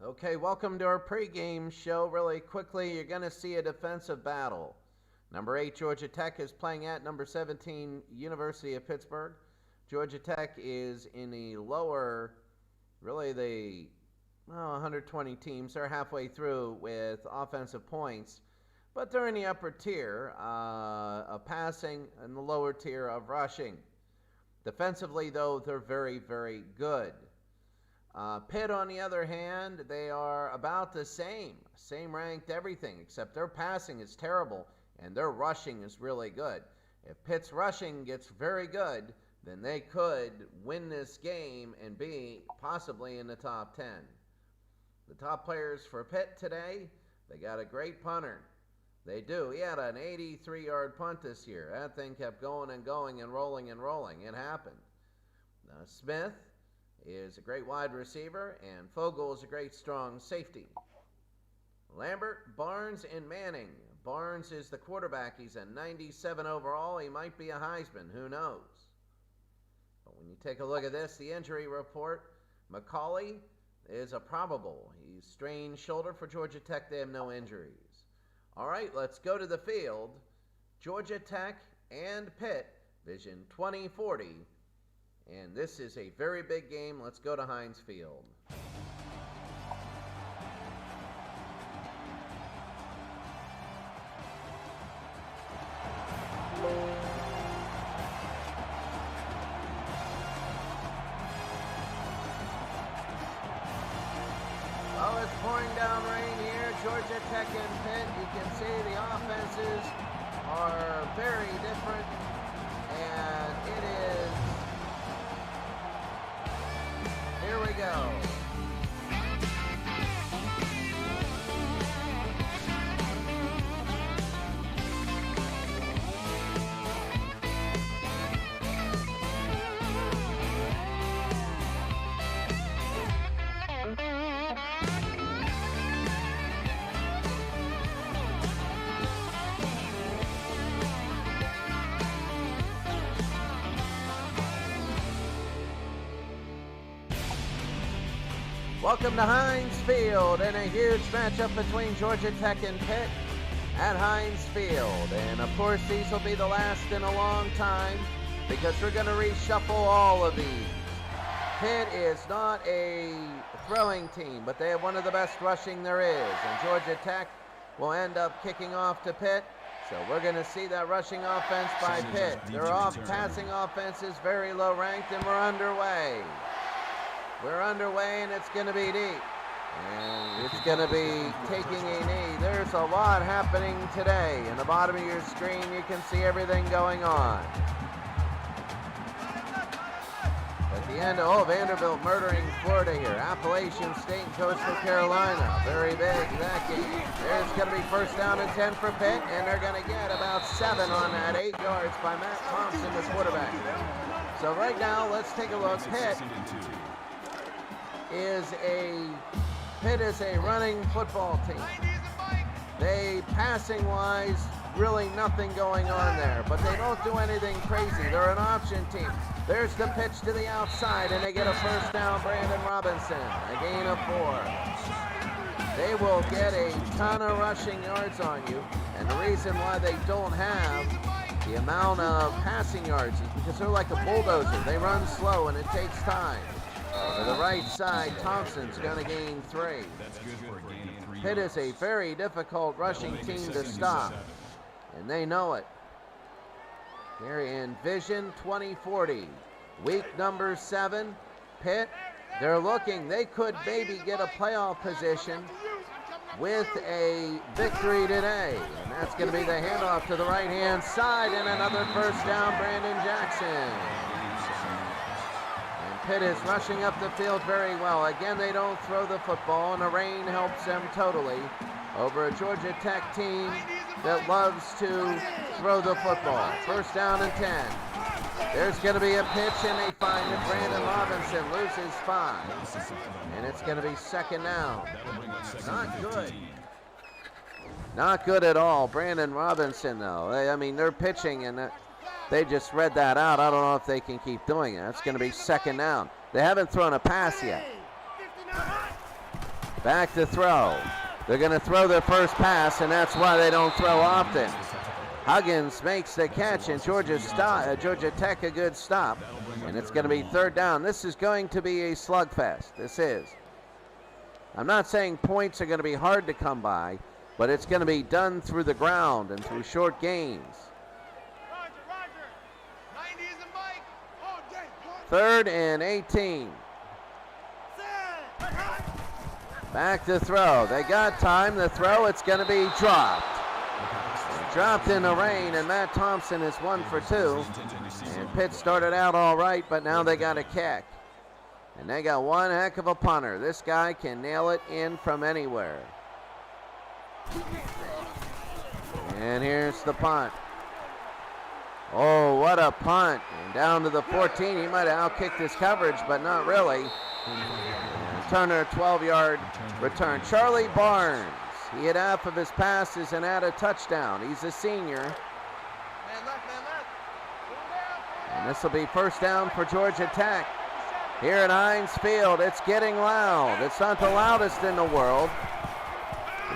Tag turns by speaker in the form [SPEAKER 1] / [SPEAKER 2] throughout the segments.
[SPEAKER 1] Okay, welcome to our pregame show. Really quickly, you're going to see a defensive battle. Number 8, Georgia Tech is playing at number 17, University of Pittsburgh. Georgia Tech is in the lower, really the 120 teams. They're halfway through with offensive points, but they're in the upper tier of passing and the lower tier of rushing. Defensively, though, they're very, very good. Pitt, on the other hand, they are about the same ranked everything, except their passing is terrible and their rushing is really good. If Pitt's rushing gets very good, then they could win this game and be possibly in the top 10. The top players for Pitt today, they got a great punter. They do. He had an 83-yard punt this year. That thing kept going and going and rolling and rolling. It happened. Smith is a great wide receiver, and Fogel is a great strong safety. Lambert, Barnes, and Manning. Barnes is the quarterback. He's a 97 overall. He might be a Heisman. Who knows? But when you take a look at this, the injury report, McCauley is a probable. He's strained shoulder for Georgia Tech. They have no injuries. All right, let's go to the field. Georgia Tech and Pitt, Vision 2040. And this is a very big game. Let's go to Heinz Field. Well, it's pouring down rain here. Georgia Tech and Pitt. You can see the offenses are very different. And it is... Here we go. Welcome to Heinz Field and a huge matchup between Georgia Tech and Pitt at Heinz Field. And of course, these will be the last in a long time because we're going to reshuffle all of these. Pitt is not a throwing team, but they have one of the best rushing there is. And Georgia Tech will end up kicking off to Pitt. So we're going to see that rushing offense by Pitt. Their passing offense is very low ranked, and we're underway. We're underway, and it's going to be deep. And it's going to be taking a knee. There's a lot happening today. In the bottom of your screen, you can see everything going on. At the end, Vanderbilt murdering Florida here. Appalachian State and Coastal Carolina. Very big, that game. There's going to be first down and 10 for Pitt, and they're going to get about 7 on that, 8 yards by Matt Thompson, the quarterback. So right now, let's take a look. Pitt is a running football team. They, passing-wise, really nothing going on there, but they don't do anything crazy. They're an option team. There's the pitch to the outside, and they get a first down, Brandon Robinson, a gain of 4. They will get a ton of rushing yards on you, and the reason why they don't have the amount of passing yards is because they're like a bulldozer. They run slow, and it takes time. To the right side, Thompson's going to gain 3. Pitt is a very difficult rushing team to stop, and they know it. They're in Vision 2040. Week number 7, Pitt, they're looking. They could maybe get a playoff position with a victory today. And that's going to be the handoff to the right-hand side, and another first down, Brandon Jackson. Pitt is rushing up the field very well. Again, they don't throw the football, and the rain helps them totally over a Georgia Tech team that loves to throw the football. First down and 10. There's going to be a pitch, and they find it. Brandon Robinson loses 5. And it's going to be second down. Not good. Not good at all. Brandon Robinson, though. They're pitching, and they just read that out. I don't know if they can keep doing it. It's going to be second down. They haven't thrown a pass yet. Back to throw. They're going to throw their first pass, and that's why they don't throw often. Huggins makes the catch, and Georgia Tech a good stop. And it's going to be third down. This is going to be a slugfest. This is. I'm not saying points are going to be hard to come by, but it's going to be done through the ground and through short gains. Third and 18. Back to throw. They got time. The throw, it's going to be dropped. Dropped in the rain, and Matt Thompson is 1 for 2. And Pitt started out all right, but now they got a kick. And they got one heck of a punter. This guy can nail it in from anywhere. And here's the punt. Oh, what a punt. And down to the 14. He might have outkicked his coverage, but not really. And Turner, 12-yard return. Charlie Barnes. He had half of his passes and had a touchdown. He's a senior. And this will be first down for Georgia Tech. Here at Heinz Field, it's getting loud. It's not the loudest in the world.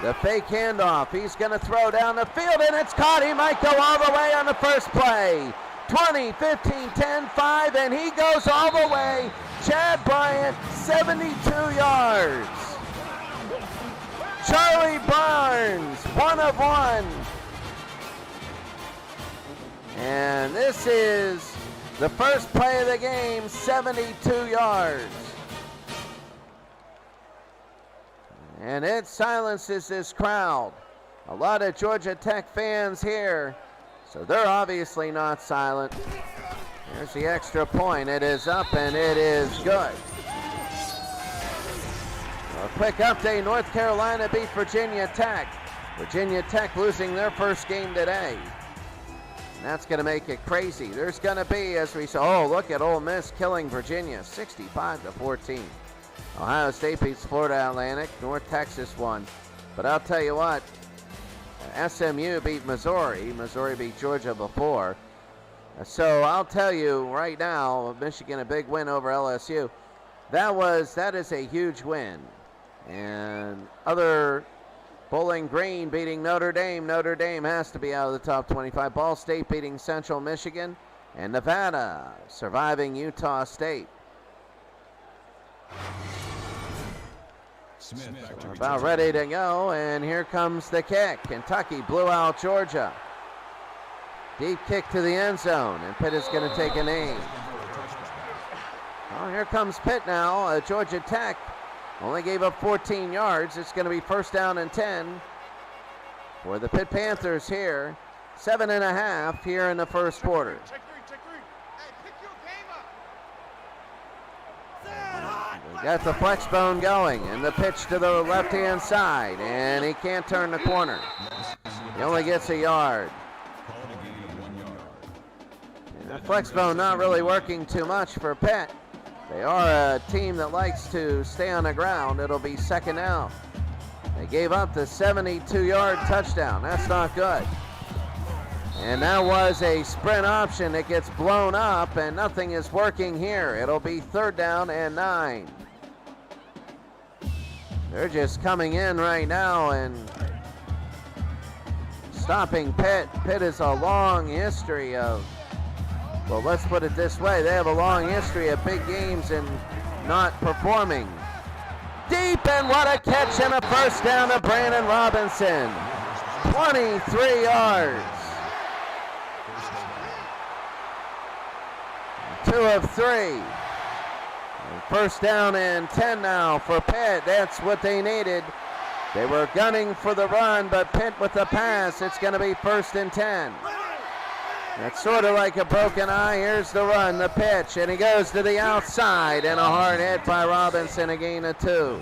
[SPEAKER 1] The fake handoff. He's going to throw down the field, and it's caught. He might go all the way on the first play. 20, 15, 10, 5, and he goes all the way. Chad Bryant, 72 yards. Charlie Barnes, 1 of 1. And this is the first play of the game, 72 yards. And it silences this crowd. A lot of Georgia Tech fans here, so they're obviously not silent. There's the extra point. It is up and it is good. A quick update, North Carolina beat Virginia Tech. Virginia Tech losing their first game today. And that's going to make it crazy. There's going to be, as we saw, oh, look at Ole Miss killing Virginia, 65-14. Ohio State beats Florida Atlantic. North Texas won. But I'll tell you what, SMU beat Missouri. Missouri beat Georgia before. So I'll tell you right now, Michigan a big win over LSU. That is a huge win. And other, Bowling Green beating Notre Dame. Notre Dame has to be out of the top 25. Ball State beating Central Michigan. And Nevada surviving Utah State. So about ready to go, and here comes the kick. Kentucky blew out Georgia. Deep kick to the end zone, and Pitt is going to take a knee. Well, here comes Pitt now. Georgia Tech only gave up 14 yards. It's going to be first down and 10 for the Pitt Panthers here. 7.5 here in the first quarter. Got the flex bone going, and the pitch to the left-hand side, and he can't turn the corner. He only gets a yard. The flex bone not really working too much for Pitt. They are a team that likes to stay on the ground. It'll be second down. They gave up the 72-yard touchdown. That's not good. And that was a sprint option that gets blown up, and nothing is working here. It'll be third down and 9. They're just coming in right now and stopping Pitt. Pitt has a long history of, well, let's put it this way. They have a long history of big games and not performing. Deep, and what a catch, and a first down to Brandon Robinson. 23 yards. 2 of 3. First down and 10 now for Pitt. That's what they needed. They were gunning for the run, but Pitt with the pass. It's going to be first and 10. That's sort of like a broken eye. Here's the run, the pitch, and he goes to the outside, and a hard hit by Robinson, a gain of 2.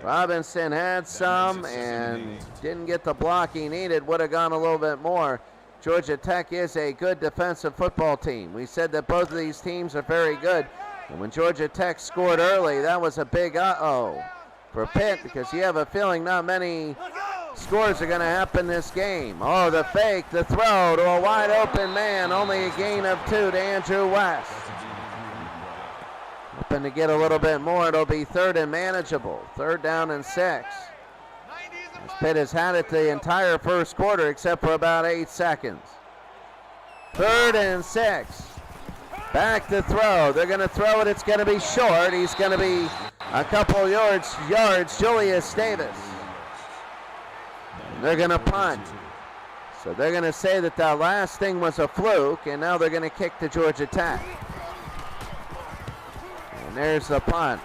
[SPEAKER 1] Robinson had some and didn't get the block he needed. Would have gone a little bit more. Georgia Tech is a good defensive football team. We said that both of these teams are very good. And when Georgia Tech scored early, that was a big uh-oh for Pitt, because you have a feeling not many scores are going to happen this game. Oh, the fake, the throw to a wide open man, only a gain of 2 to Andrew West. hoping to get a little bit more. It'll be third and manageable. 3rd down and 6. As Pitt has had it the entire first quarter except for about 8 seconds. 3rd and 6. Back to throw. They're going to throw it. It's going to be short. He's going to be a couple yards. Julius Davis. They're going to punt. So they're going to say that that last thing was a fluke, and now they're going to kick to Georgia Tech. And there's the punt.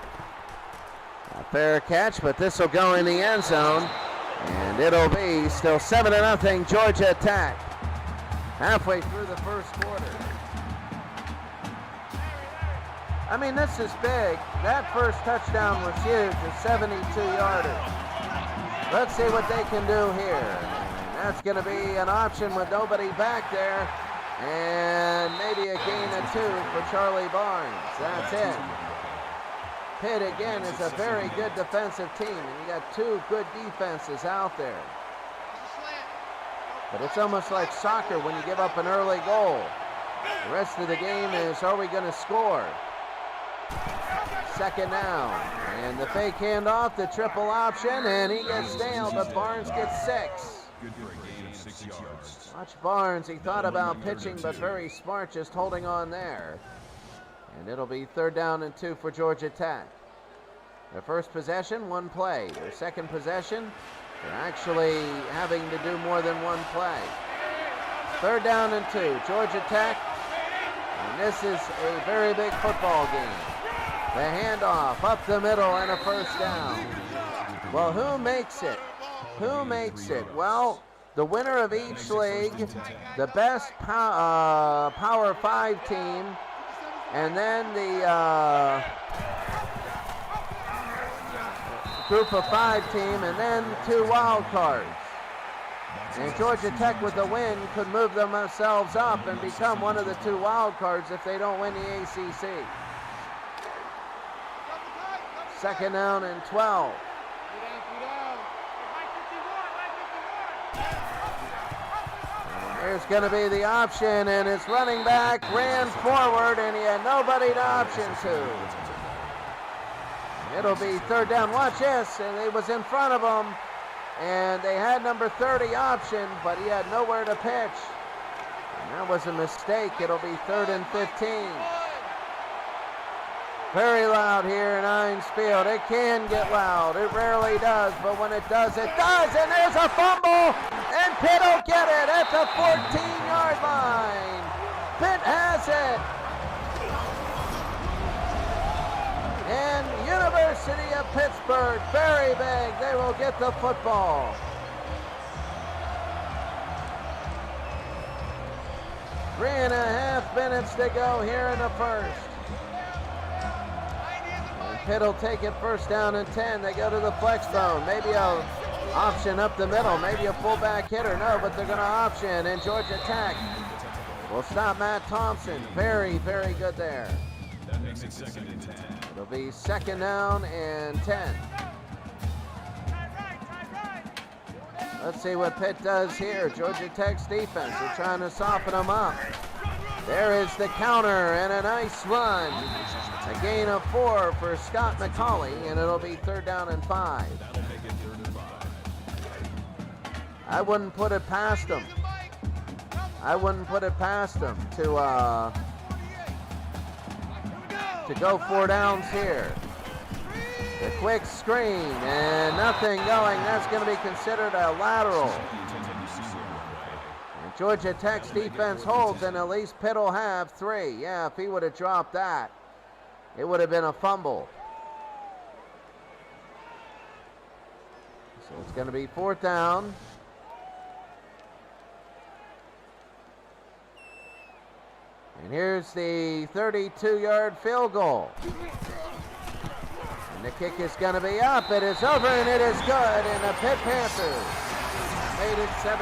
[SPEAKER 1] A fair catch, but this will go in the end zone. And it'll be still 7-0 Georgia Tech. Halfway through the first quarter. I mean, this is big. That first touchdown was huge, a 72-yarder. Let's see what they can do here. And that's going to be an option with nobody back there. And maybe a gain of 2 for Charlie Barnes. That's it. Pitt, again, is a very good defensive team. And you got 2 good defenses out there. But it's almost like soccer when you give up an early goal. The rest of the game is, are we going to score? 2nd down, and the fake handoff, the triple option, and he gets nailed, but Barnes gets 6. Watch Barnes, he thought about pitching, but very smart, just holding on there. And it'll be 3rd down and 2 for Georgia Tech. Their first possession, 1 play. Their second possession, they're actually having to do more than 1 play. 3rd down and 2, Georgia Tech, and this is a very big football game. The handoff up the middle and a 1st down. Well, who makes it? Who makes it? Well, the winner of each league, the best Power 5 team, and then the Group of 5 team, and then 2 wild cards. And Georgia Tech with a win could move themselves up and become one of the 2 wild cards if they don't win the ACC. 2nd down and 12. And there's going to be the option, and his running back ran forward, and he had nobody to option to. It'll be 3rd down. Watch this, and he was in front of him, and they had number 30 option, but he had nowhere to pitch. And that was a mistake. It'll be 3rd and 15. Very loud here in Heinz Field. It can get loud. It rarely does, but when it does, it does. And there's a fumble, and Pitt will get it at the 14-yard line. Pitt has it. And University of Pittsburgh, very big. They will get the football. Three and a half minutes to go here in the first. Pitt will take it 1st down and 10. They go to the flex zone. Maybe a option up the middle. Maybe a fullback hitter. No, but they're going to option. And Georgia Tech will stop Matt Thompson. Very, very good there.
[SPEAKER 2] That makes it 2nd and 10.
[SPEAKER 1] It'll be 2nd down and 10. Let's see what Pitt does here. Georgia Tech's defense. They're trying to soften them up. There is the counter and a nice run. A gain of 4 for Scott McCauley, and it'll be 3rd down and 5.
[SPEAKER 2] That'll make it 3rd and 5.
[SPEAKER 1] I wouldn't put it past them. I wouldn't put it past them to go 4 downs here. The quick screen and nothing going. That's going to be considered a lateral. And Georgia Tech's defense holds, and at least Pitt will have 3. Yeah, if he would have dropped that, it would have been a fumble. So it's going to be 4th down. And here's the 32-yard field goal. And the kick is going to be up. It is over, and it is good. And the Pitt Panthers made it 7-3.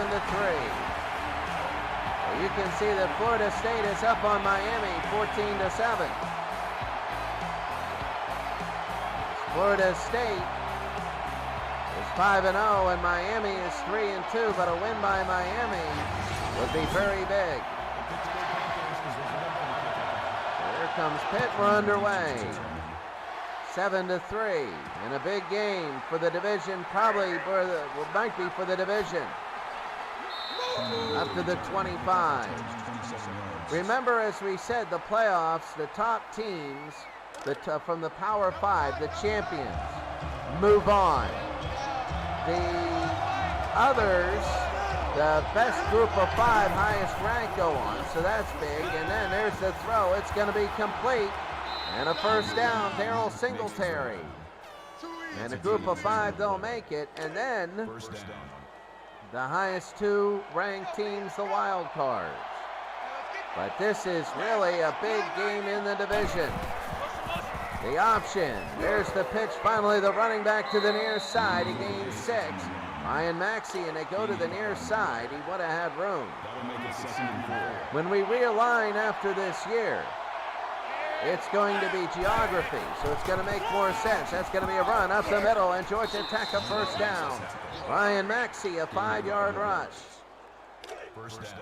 [SPEAKER 1] Well, you can see that Florida State is up on Miami 14-7. Florida State is 5-0, and Miami is 3-2, but a win by Miami would be very big. So here comes Pitt. We're underway. 7-3 in a big game for the division, might be for the division. Up to the 25. Remember, as we said, the playoffs, the top teams from the Power 5, the champions, move on. The others, the best group of 5, highest rank, go on, so that's big. And then there's the throw. It's going to be complete. And a first down, Darryl Singletary. And a group of 5 don't make it. And then the highest 2 ranked teams, the wild cards. But this is really a big game in the division. The option. There's the pitch. Finally, the running back to the near side. He gains 6. Ryan Maxey, and they go to the near side. He would have had room. When we realign after this year, it's going to be geography, so it's going to make more sense. That's going to be a run up the middle, and Georgia Tech a first down. Ryan Maxey, a 5-yard rush.
[SPEAKER 2] First down.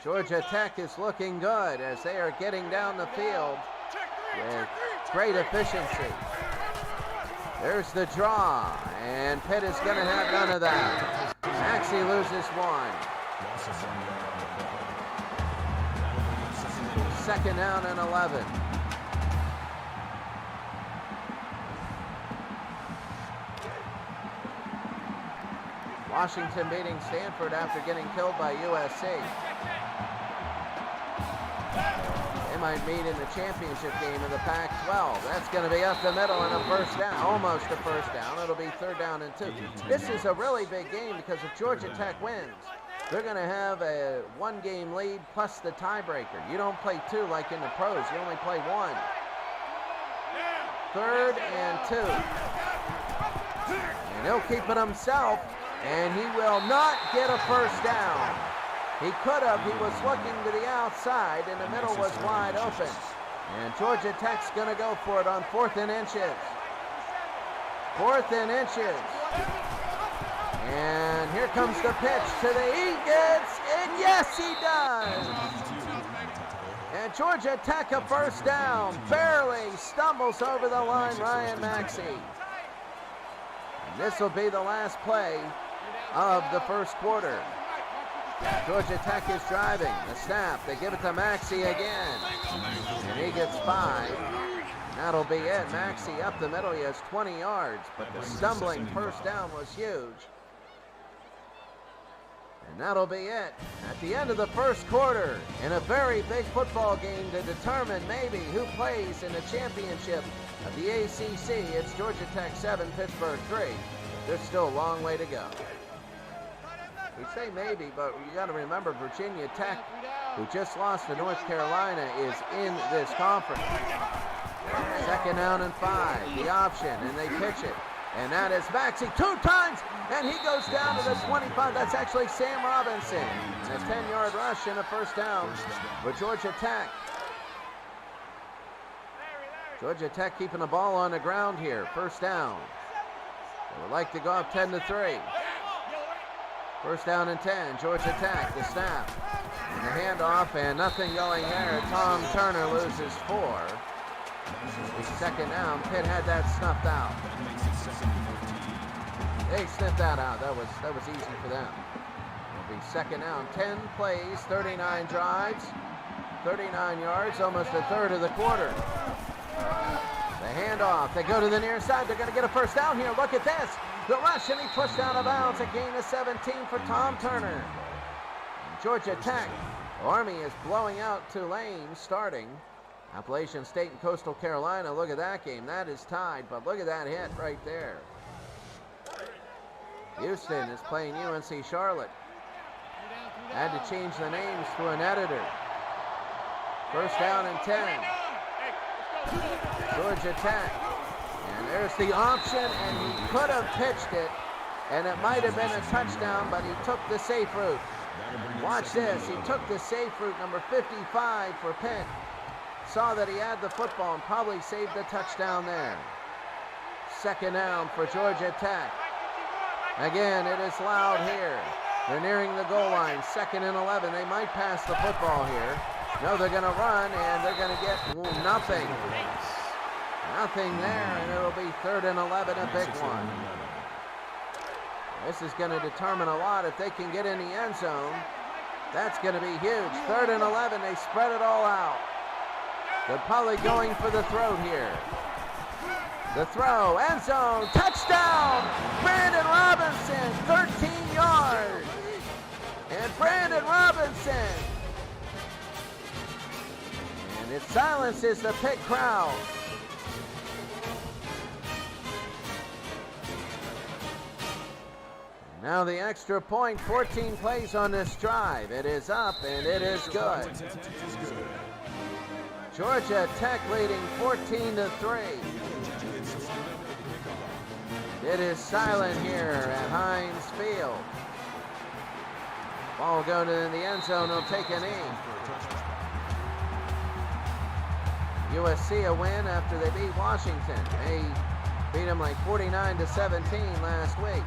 [SPEAKER 1] Georgia Tech is looking good as they are getting down the field with great efficiency. There's the draw, and Pitt is going to have none of that. Maxey loses 1. Second down and 11. Washington beating Stanford after getting killed by USC. They might meet in the championship game of the Pac-12. That's going to be up the middle and a first down, almost a first down. It'll be 3rd down and 2. This is a really big game because if Georgia Tech wins, they're going to have a 1-game lead plus the tiebreaker. You don't play 2 like in the pros. You only play 1. 3rd and 2. And he'll keep it himself, and he will not get a first down. He could have. He was looking to the outside, and the middle was wide open. And Georgia Tech's going to go for it on 4th and inches. 4th and inches. And here comes the pitch to the Eagles, and yes, he does. And Georgia Tech a first down, barely stumbles over the line, Ryan Maxey. And this will be the last play of the first quarter. Georgia Tech is driving. The snap, they give it to Maxey again. And he gets 5. That'll be it. Maxey up the middle. He has 20 yards, but the stumbling first down was huge. And that'll be it. At the end of the first quarter, in a very big football game to determine maybe who plays in the championship of the ACC, it's Georgia Tech 7, Pittsburgh 3. There's still a long way to go. We say maybe, but you got to remember Virginia Tech, who just lost to North Carolina, is in this conference. 2nd down and 5, the option, and they pitch it. And that is Maxey 2 times, and he goes down to the 25. That's actually Sam Robinson. And a 10-yard rush and a first down for Georgia Tech. Georgia Tech keeping the ball on the ground here. First down. They would like to go up 10-3. First down and 10. Georgia Tech, the snap. And the handoff, and nothing going there. Tom Turner loses 4. It's 2nd down. Pitt had that snuffed out. They sniffed that out. That was easy for them. It'll be 2nd down. 10 plays, 39 drives, 39 yards, almost a third of the quarter. The handoff. They go to the near side. They're going to get a first down here. Look at this. The rush, and he pushed out of bounds. A gain of 17 for Tom Turner. And Georgia Tech. Army is blowing out Tulane starting. Appalachian State and Coastal Carolina. Look at that game. That is tied, but look at that hit right there. Houston is playing UNC Charlotte. Had to change the names to an editor. First down and 10. Georgia Tech. And there's the option, and he could have pitched it, and it might have been a touchdown, but he took the safe route. Watch this. He took the safe route, number 55 for Pitt. Saw that he had the football and probably saved the touchdown there. 2nd down for Georgia Tech. Again, it is loud here. They're nearing the goal line. 2nd and 11. They might pass the football here. No, they're going to run, and they're going to get nothing. Nothing there, and it'll be 3rd and 11, a big one. This is going to determine a lot. If they can get in the end zone, that's going to be huge. 3rd and 11, they spread it all out. They're probably going for the throw here. The throw, end zone, touchdown! Brandon Robinson, 13 yards. And Brandon Robinson. And it silences the Pitt crowd. Now the extra point, 14 plays on this drive. It is up and it is good. Georgia Tech leading 14-3. It is silent here at Heinz Field. Ball going in the end zone, he'll take a knee. USC a win after they beat Washington. They beat them like 49-17 last week.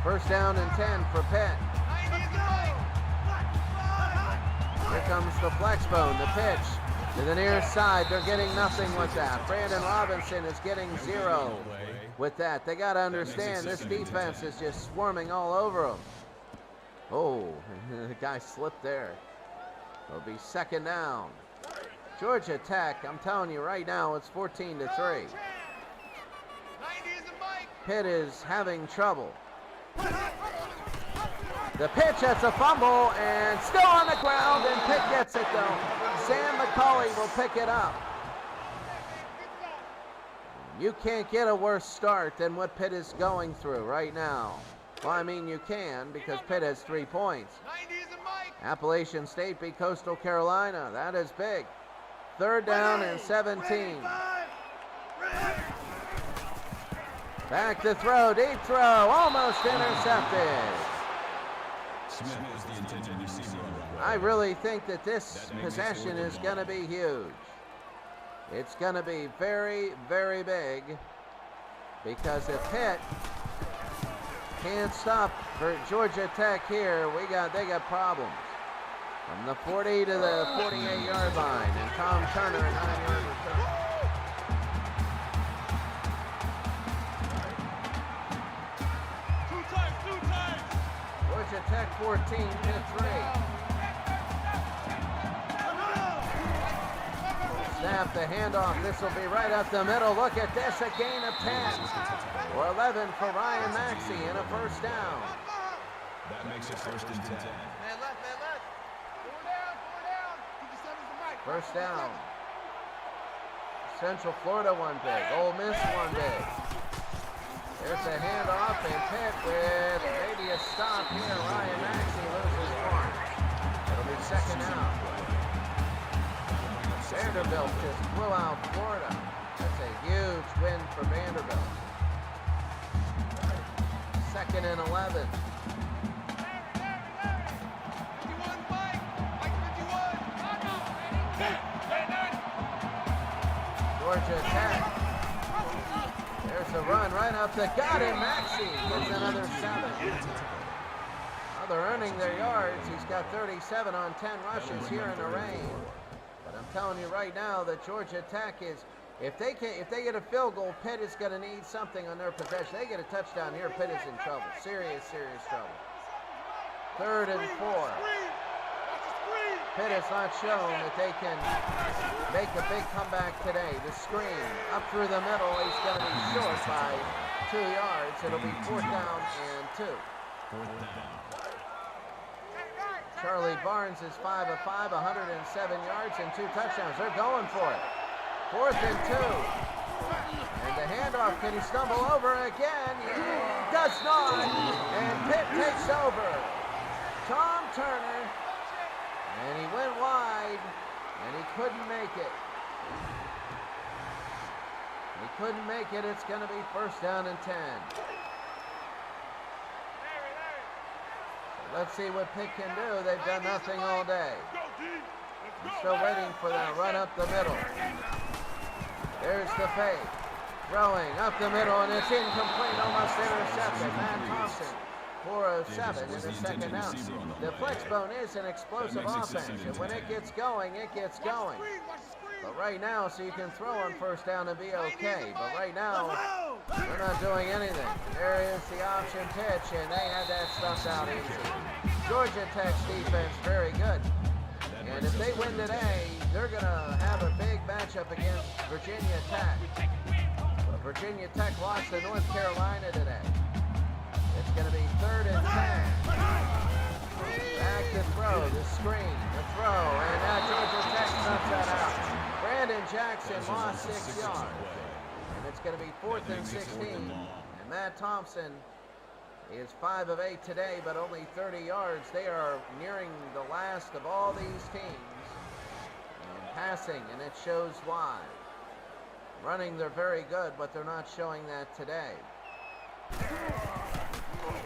[SPEAKER 1] 1st down and 10 for Pitt. Here comes the flex bone, the pitch to the near side. They're getting nothing with that. Brandon Robinson is getting 0 with that. They got to understand this defense is just swarming all over them. Oh, the guy slipped there. It'll be 2nd down. Georgia Tech, I'm telling you right now, it's 14-3. Pitt is having trouble. The pitch, that's a fumble, and still on the ground, and Pitt gets it though. Sam McCauley will pick it up. You can't get a worse start than what Pitt is going through right now. Well, I mean, you can, because Pitt has 3 points. Appalachian State beat Coastal Carolina. That is big. 3rd down and 17. Back to throw, deep throw, almost intercepted. I really think that this possession is going to be huge. It's going to be very, very big, because if Pitt can't stop for Georgia Tech here, they got problems. From the 40 to the 48-yard line, and Tom Turner, a 9-yard return. Georgia Tech 14, Pitt 3. Snap, the handoff. This will be right up the middle. Look at this, a gain of 10. Or 11 for Ryan Maxey and a 1st down.
[SPEAKER 2] That makes it 1st and 10.
[SPEAKER 3] Man left. 4 down.
[SPEAKER 1] 1st down. Central Florida one big. Ole Miss one big. There's a handoff, and Pitt with maybe a stop here. Ryan Maxey loses 1. It'll be 2nd down. Vanderbilt just blew out Florida. That's a huge win for Vanderbilt. 2nd and 11. Georgia Tech. There's a run right up the gut, and Maxey gets another 7. Now they're earning their yards. He's got 37 on 10 rushes here in the rain. But I'm telling you right now that Georgia Tech is, if they get a field goal, Pitt is going to need something on their possession. They get a touchdown here, Pitt is in trouble. Serious trouble. 3rd and 4. Pitt has not shown that they can make a big comeback today. The screen up through the middle. He's going to be short by 2 yards. It'll be 4th down and 2. Charlie Barnes is 5 of 5, 107 yards and 2 touchdowns. They're going for it. 4th and 2. And the handoff, can he stumble over again? He does not. And Pitt takes over. Tom Turner. And he went wide, and he couldn't make it. He couldn't make it. It's going to be 1st down and 10. So let's see what Pitt can do. They've done nothing all day. I'm still waiting for that run up the middle. There's the fake. Throwing up the middle, and it's incomplete. Almost intercepted. Matt Thompson. 407 in the 2nd down. The flex bone is an explosive offense, and when it gets going, it gets going. But right now, so you can throw on first down and be okay. But right now, they're not doing anything. There is the option pitch, and they had that stuffed out easy. Georgia Tech's defense, very good. And if they win today, they're going to have a big matchup against Virginia Tech. But Virginia Tech lost to North Carolina today. It's going to be 3rd and 10. Back to throw, the screen, the throw, and now Georgia Tech snuffs that out. Brandon Jackson lost 6 yards. And it's going to be 4th and 16. And Matt Thompson is 5 of 8 today, but only 30 yards. They are nearing the last of all these teams in passing, and it shows why. Running, they're very good, but they're not showing that today.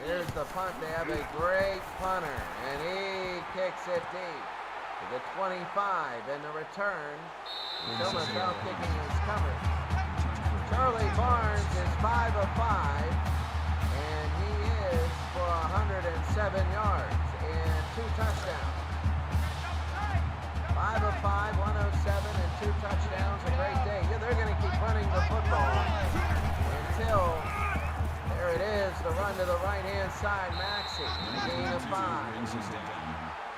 [SPEAKER 1] Here's the punt. They have a great punter, and he kicks it deep to the 25, and the return is almost out kicking his coverage. Charlie Barnes is 5 of 5, and he is for 107 yards and 2 touchdowns. 5 of 5, 107, and 2 touchdowns. A great day. Yeah, they're going to keep running the football until, there it is, the run to the right-hand side. Maxey, a gain of 5.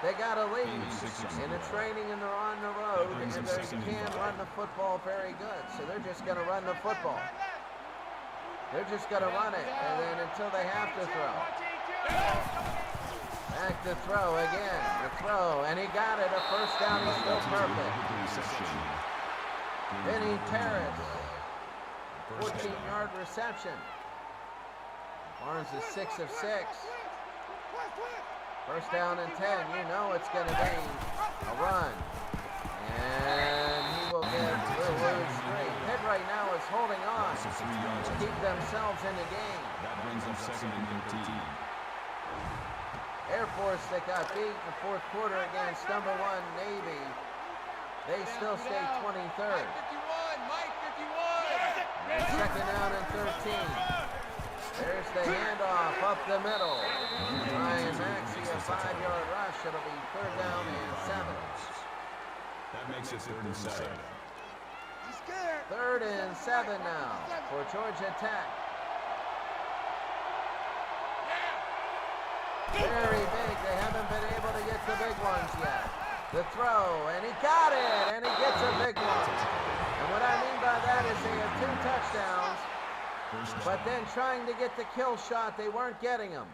[SPEAKER 1] They got a lead, and it's raining, and they're on the road, and they can't run the football very good. So they're just going to run the football. They're just going to run it, and then until they have to throw. Back to throw again. The throw, and he got it. A first down. He's still perfect. Vinny Terrace, 14-yard reception. Barnes is 6 of 6. First down and 10. You know it's going to be a run. And he will get loose straight. Pitt right now is holding on to keep themselves in the game.
[SPEAKER 2] That brings them 2nd and 13.
[SPEAKER 1] Air Force that got beat in the 4th quarter against number 1 Navy. They still stay 23rd.
[SPEAKER 3] Mike 51.
[SPEAKER 1] And 2nd down and 13. There's the handoff up the middle. Ryan Maxey, a 5-yard rush. It'll be 3rd down and 7.
[SPEAKER 2] That makes it 3rd and 7.
[SPEAKER 1] 3rd and 7 now for Georgia Tech. Very big. They haven't been able to get the big ones yet. The throw, and he got it, and he gets a big one. And what I mean by that is they have 2 touchdowns, but then trying to get the kill shot, they weren't getting them.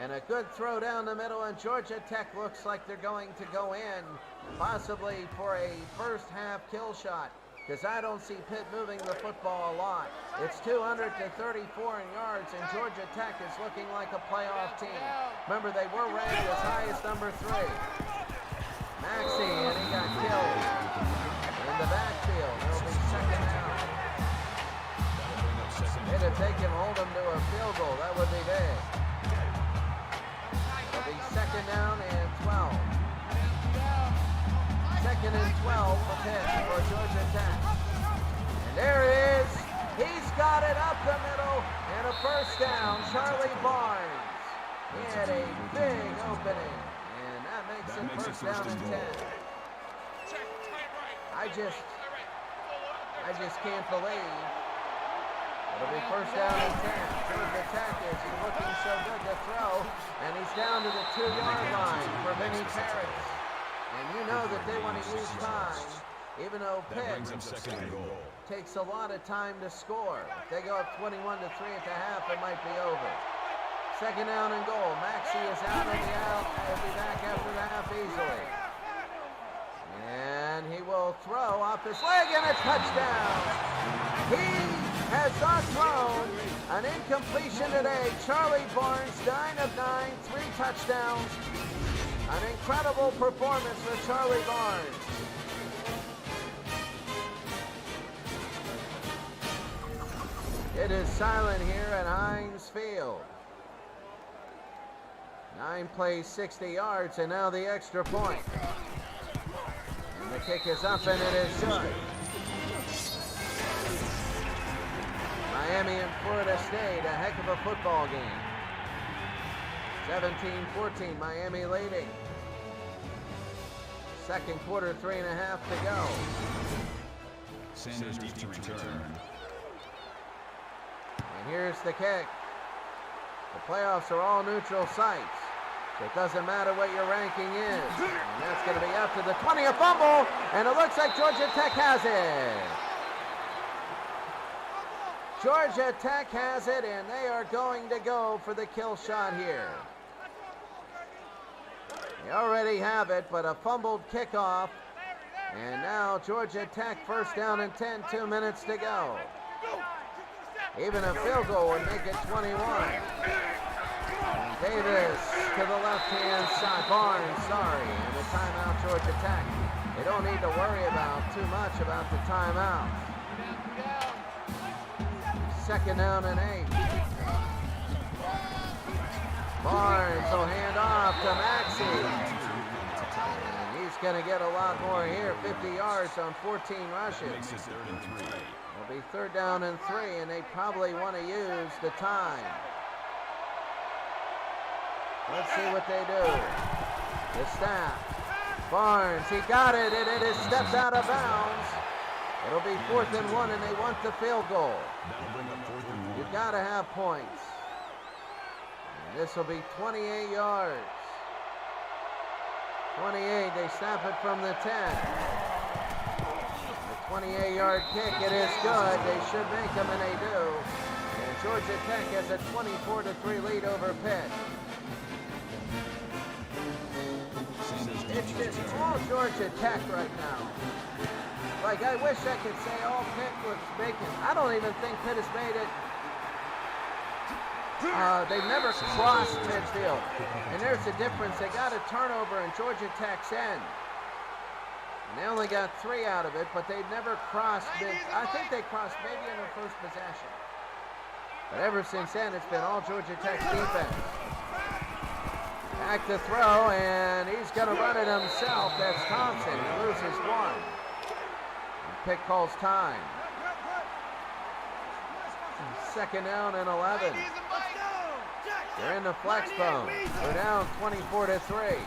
[SPEAKER 1] And a good throw down the middle, and Georgia Tech looks like they're going to go in, possibly for a first half kill shot, because I don't see Pitt moving the football a lot. It's 234 yards, and Georgia Tech is looking like a playoff team. Remember, they were ranked as high as number 3. Maxey, and he got killed in the backfield. It'll be 2nd down. It'll take him, hold him to a field goal. That would be big. It'll be 2nd down and 12. 2nd and 12 for Pitt for Georgia Tech. And there it is. He's got it up the middle, and a first down. Charlie Barnes. He had a big opening, and that makes it first down and 10. I just can't believe it'll be first down and 10. Georgia Tech is looking so good to throw, and he's down to the 2-yard line for Vinny Terrace. And you know that they want to use time, even though Pitt takes a lot of time to score. If they go up 21-3 at the half, it might be over. 2nd down and goal. Maxey is out of the out. He'll be back after the half easily. And he will throw off his leg, and a touchdown. He has not thrown an incompletion today. Charlie Barnes, 9 of 9, 3 touchdowns. An incredible performance for Charlie Barnes. It is silent here at Heinz Field. 9 plays, 60 yards, and now the extra point. And the kick is up, and it is good. Miami and Florida State, a heck of a football game. 17-14, Miami leading. Second quarter, 3.5 to go.
[SPEAKER 2] Sanders deep to return.
[SPEAKER 1] And here's the kick. The playoffs are all neutral sites, so it doesn't matter what your ranking is. And that's going to be up to the 20, a fumble, and it looks like Georgia Tech has it. Georgia Tech has it, and they are going to go for the kill shot here. They already have it, but a fumbled kickoff. And now Georgia Tech first down and 10, 2 minutes to go. Even a field goal would make it 21. Davis to the left-hand side. Barnes, sorry, and the timeout Georgia Tech. They don't need to worry about too much about the timeout. Second down and 8. Barnes will hand off to Maxey. And he's going to get a lot more here. 50 yards on 14 rushes. It'll be third down and 3, and they probably want to use the time. Let's see what they do. The snap. Barnes, he got it, and it is stepped out of bounds. It'll be 4th and 1, and they want the field goal. You've got to have points. And this will be 28 yards. 28, they snap it from the 10. The 28-yard kick, it is good. They should make them, and they do. And Georgia Tech has a 24-3 lead over Pitt. It's just all Georgia Tech right now. Like, I wish I could say all Pitt was making. I don't even think Pitt has made it. They've never crossed midfield. And there's the difference. They got a turnover in Georgia Tech's end. And they only got 3 out of it, but they've never crossed mid. I think they crossed maybe in their first possession. But ever since then, it's been all Georgia Tech's defense. Back to throw, and he's going to run it himself. That's Thompson. He loses 1. And Pitt calls time. Second down and 11. They're in the flex bone. We're down 24-3.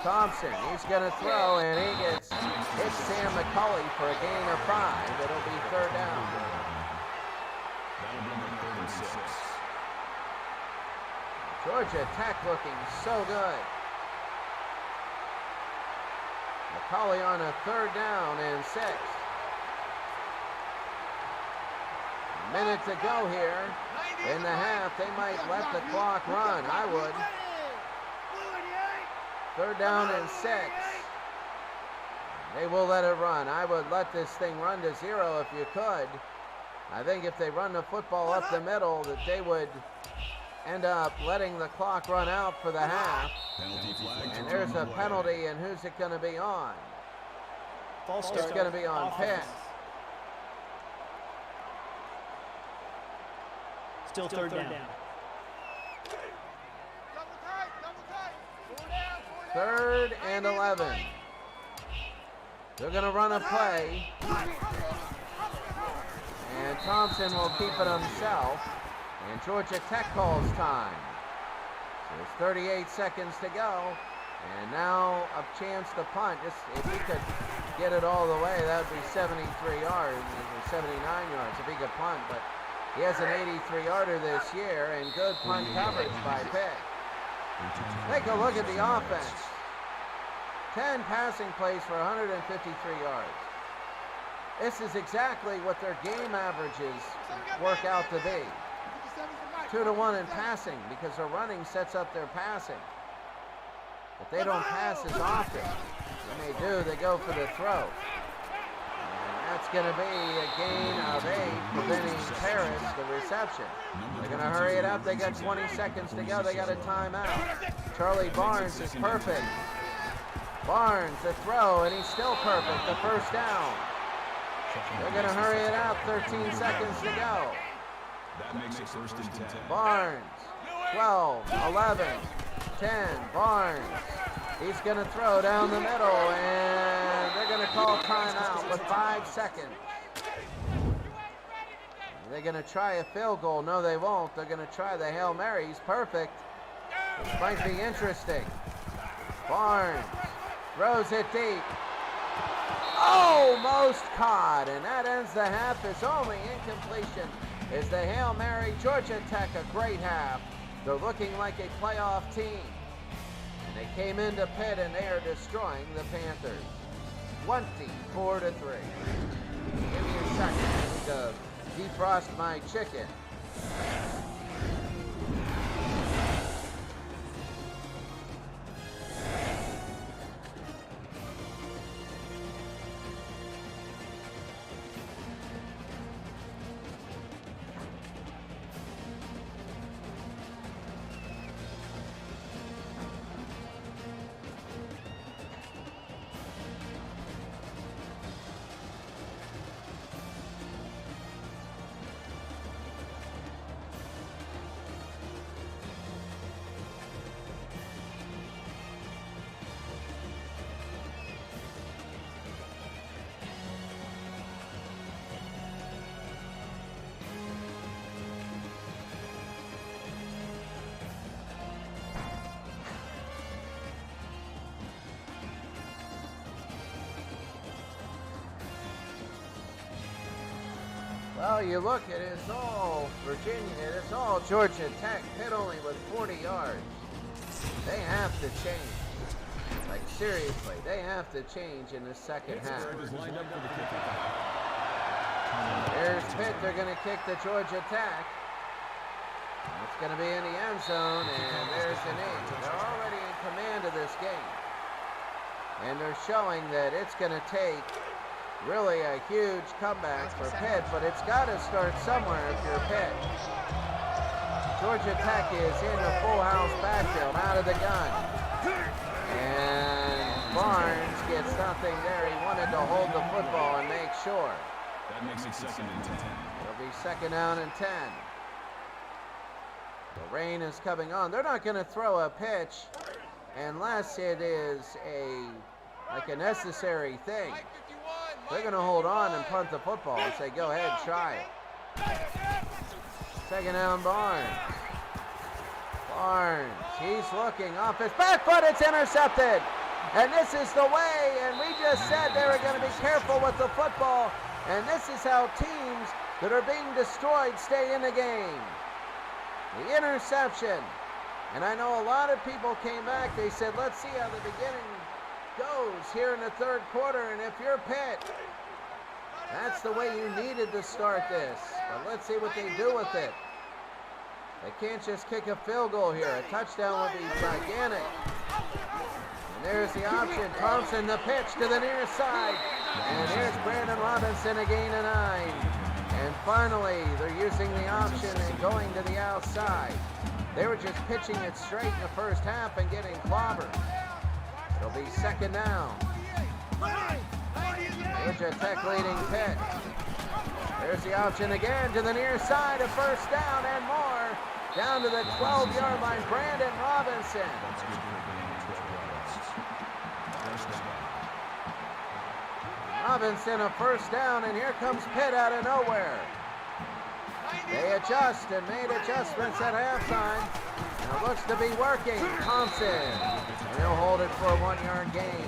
[SPEAKER 1] Thompson, he's going to throw, and he hits Sam McCulley for a gain of 5. It'll be third down. Georgia Tech looking so good. McCulley on a third down and 6. A minute to go here in the half. They might let the clock run. I would. Third down and 6. They will let it run. I would let this thing run to 0 if you could. I think if they run the football up the middle, that they would end up letting the clock run out for the half. And there's a penalty, and who's it going to be on? It's going to be on Pitt.
[SPEAKER 4] Still third down.
[SPEAKER 1] Third and 11. They're going to run a play. And Thompson will keep it himself. And Georgia Tech calls time. So there's 38 seconds to go. And now a chance to punt. If he could get it all the way, that would be 73 yards, or 79 yards if he could punt. But he has an 83-yarder this year, and good punt coverage by Pitt. Take a look at the offense. 10 passing plays for 153 yards. This is exactly what their game averages work out to be. 2-to-1 in passing, because their running sets up their passing. But they don't pass as often. When they do, they go for the throw. And that's going to be a gain of 8 for Vinny Paris, the reception. They're going to hurry it up. They got 20 seconds to go. They got a timeout. Charlie Barnes is perfect. Barnes, the throw, and he's still perfect. The first down. They're going to hurry it out. 13 seconds to go.
[SPEAKER 2] That makes it first and 10.
[SPEAKER 1] Barnes, 12, 11, 10. Barnes, he's going to throw down the middle, and they're going to call timeout with 5 seconds. They're going to try a field goal. No, they won't. They're going to try the Hail Mary. He's perfect. This might be interesting. Barnes, Throws it deep. Almost caught, and that ends the half. His only incompletion is the Hail Mary. Georgia Tech, a great half. They're looking like a playoff team. And they came into Pitt, and they are destroying the Panthers. 24-3. Give me a second to defrost my chicken. Well, you look at it, it's all Virginia, it's all Georgia Tech. Pitt only with 40 yards. They have to change. Like, seriously, they have to change in the second half. There's Pitt. They're going to kick the Georgia Tech. It's going to be in the end zone, and there's the knee. They're already in command of this game. And they're showing that it's going to take really a huge comeback for Pitt, but it's got to start somewhere if you're Pitt. Georgia Tech is in the full house backfield, out of the gun. And Barnes gets nothing there. He wanted to hold the football and make sure.
[SPEAKER 2] That makes it 2nd and 10.
[SPEAKER 1] It'll be 2nd down and 10. The rain is coming on. They're not going to throw a pitch unless it is like a necessary thing. They're going to hold on and punt the football and say, go ahead, try it. 2nd down, Barnes. Barnes, he's looking off his back foot. It's intercepted. And this is the way. And we just said they were going to be careful with the football. And this is how teams that are being destroyed stay in the game. The interception. And I know a lot of people came back. They said, let's see how the beginning goes here in the third quarter, and if you're Pitt, that's the way you needed to start this. But let's see what they do with it. They can't just kick a field goal here. A touchdown would be gigantic. And there's the option. Thompson, the pitch to the near side. And here's Brandon Robinson, a gain of 9. And finally, they're using the option and going to the outside. They were just pitching it straight in the first half and getting clobbered. It'll be 2nd down. Georgia Tech leading Pitt. There's the option again to the near side, a 1st down and more. Down to the 12-yard line, Brandon Robinson. Robinson, a 1st down, and here comes Pitt out of nowhere. They adjust and made adjustments at halftime. And it looks to be working. Thompson. And he'll hold it for a 1-yard gain.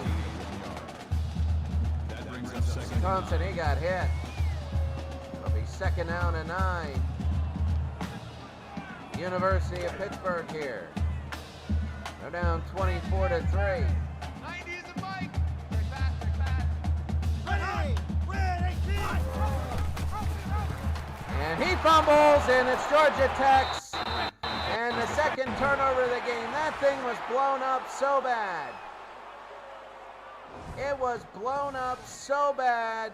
[SPEAKER 1] Thompson, he got hit. It'll be 2nd down and 9. University of Pittsburgh here. They're down 24-3. And he fumbles, and it's Georgia Tech's. And the 2nd turnover of the game. That thing was blown up so bad. It was blown up so bad.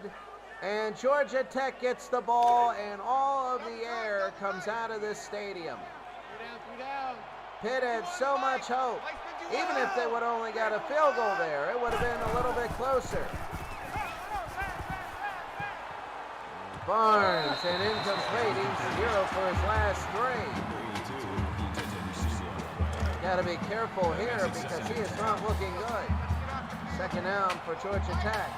[SPEAKER 1] And Georgia Tech gets the ball, and all of the air comes out of this stadium. Pitt had so much hope. Even if they would only got a field goal there, it would have been a little bit closer. Barnes, and incomplete. He's 0 for his last 3. Got to be careful here because he is not looking good. 2nd down for Georgia Tech.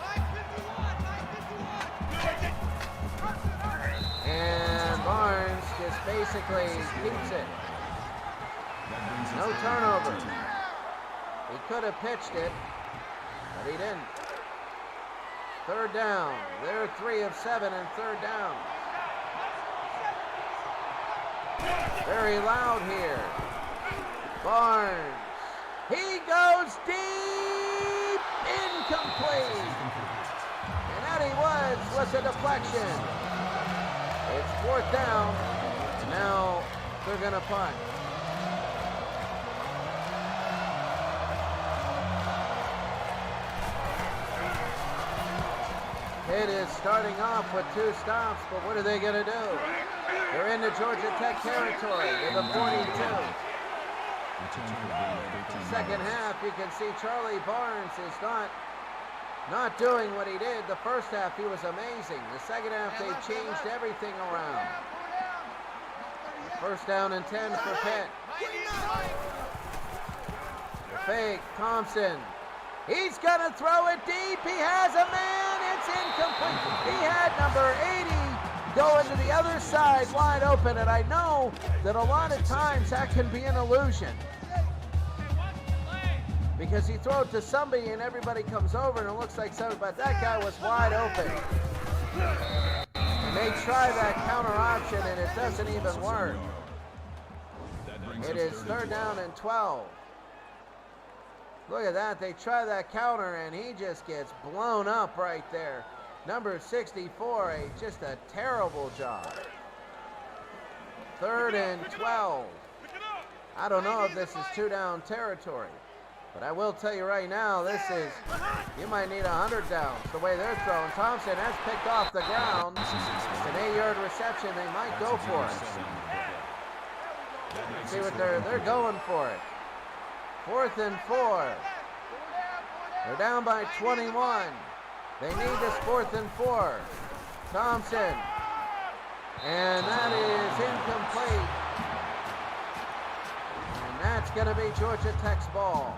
[SPEAKER 1] And Barnes just basically keeps it. No turnover. He could have pitched it. but he didn't. Third down. They're 3 of 7 and third down. Very loud here. Barnes. He goes deep. Incomplete. And that he was a deflection. It's fourth down. Now they're going to punt. Pitt is starting off with 2 stops, but what are they going to do? They're into Georgia Tech territory with a 42. Second half, you can see Charlie Barnes is not doing what he did. The first half, he was amazing. The second half, they changed everything around. First down and 10 for Pitt. The fake, Thompson. He's going to throw it deep. He has a man. It's incomplete. He had number 80 going to the other side wide open, and I know that a lot of times that can be an illusion because you throw it to somebody and everybody comes over and it looks like somebody, but that guy was wide open. And they try that counter option and it doesn't even work. It is third down and 12. Look at that. They try that counter, and he just gets blown up right there. Number 64, just a terrible job. Third and 12. I don't know if this is 2-down territory, but I will tell you right now, you might need 100 downs the way they're throwing. Thompson has picked off the ground. It's an 8-yard reception. They might go for it. See what they're going for it. 4th and 4. They're down by 21. They need this 4th and 4. Thompson. And that is incomplete. And that's going to be Georgia Tech's ball.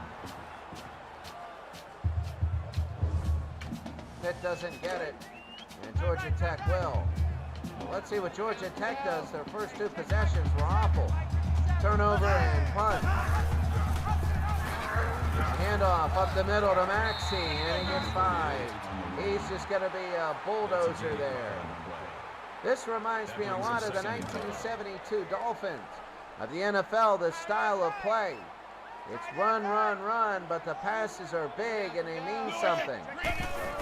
[SPEAKER 1] Pitt doesn't get it, and Georgia Tech will. Let's see what Georgia Tech does. Their first 2 possessions were awful. Turnover and punt. Handoff up the middle to Maxey, and he gets 5. He's just going to be a bulldozer there. This reminds me a lot of the 1972 Dolphins of the NFL, the style of play. It's run, run, run, but the passes are big and they mean something.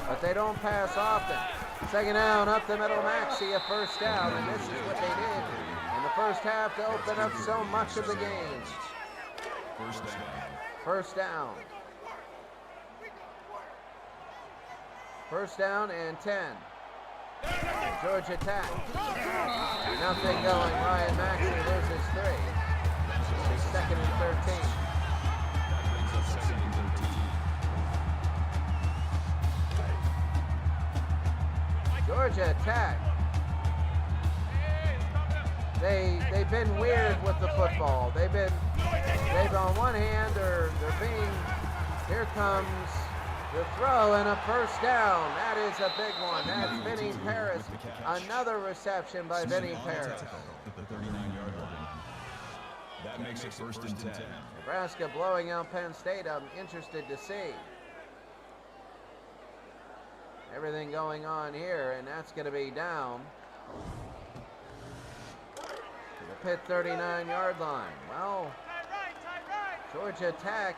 [SPEAKER 1] But they don't pass often. Second down, up the middle, Maxey, a first down, and this is what they did in the first half to open up so much of the game. First down. First down and 10. Georgia Tech. Nothing going. Ryan Maxey loses 3. It's second and 13. Georgia Tech. They've been weird with the football. They've on one hand they're being, here comes the throw and a first down. That is a big one. That's Vinny Paris. Another reception by Vinny Paris.
[SPEAKER 2] That makes it first and 10.
[SPEAKER 1] Nebraska blowing out Penn State. I'm interested to see everything going on here, and that's going to be down to the Pitt 39-yard line. Well, Georgia Tech,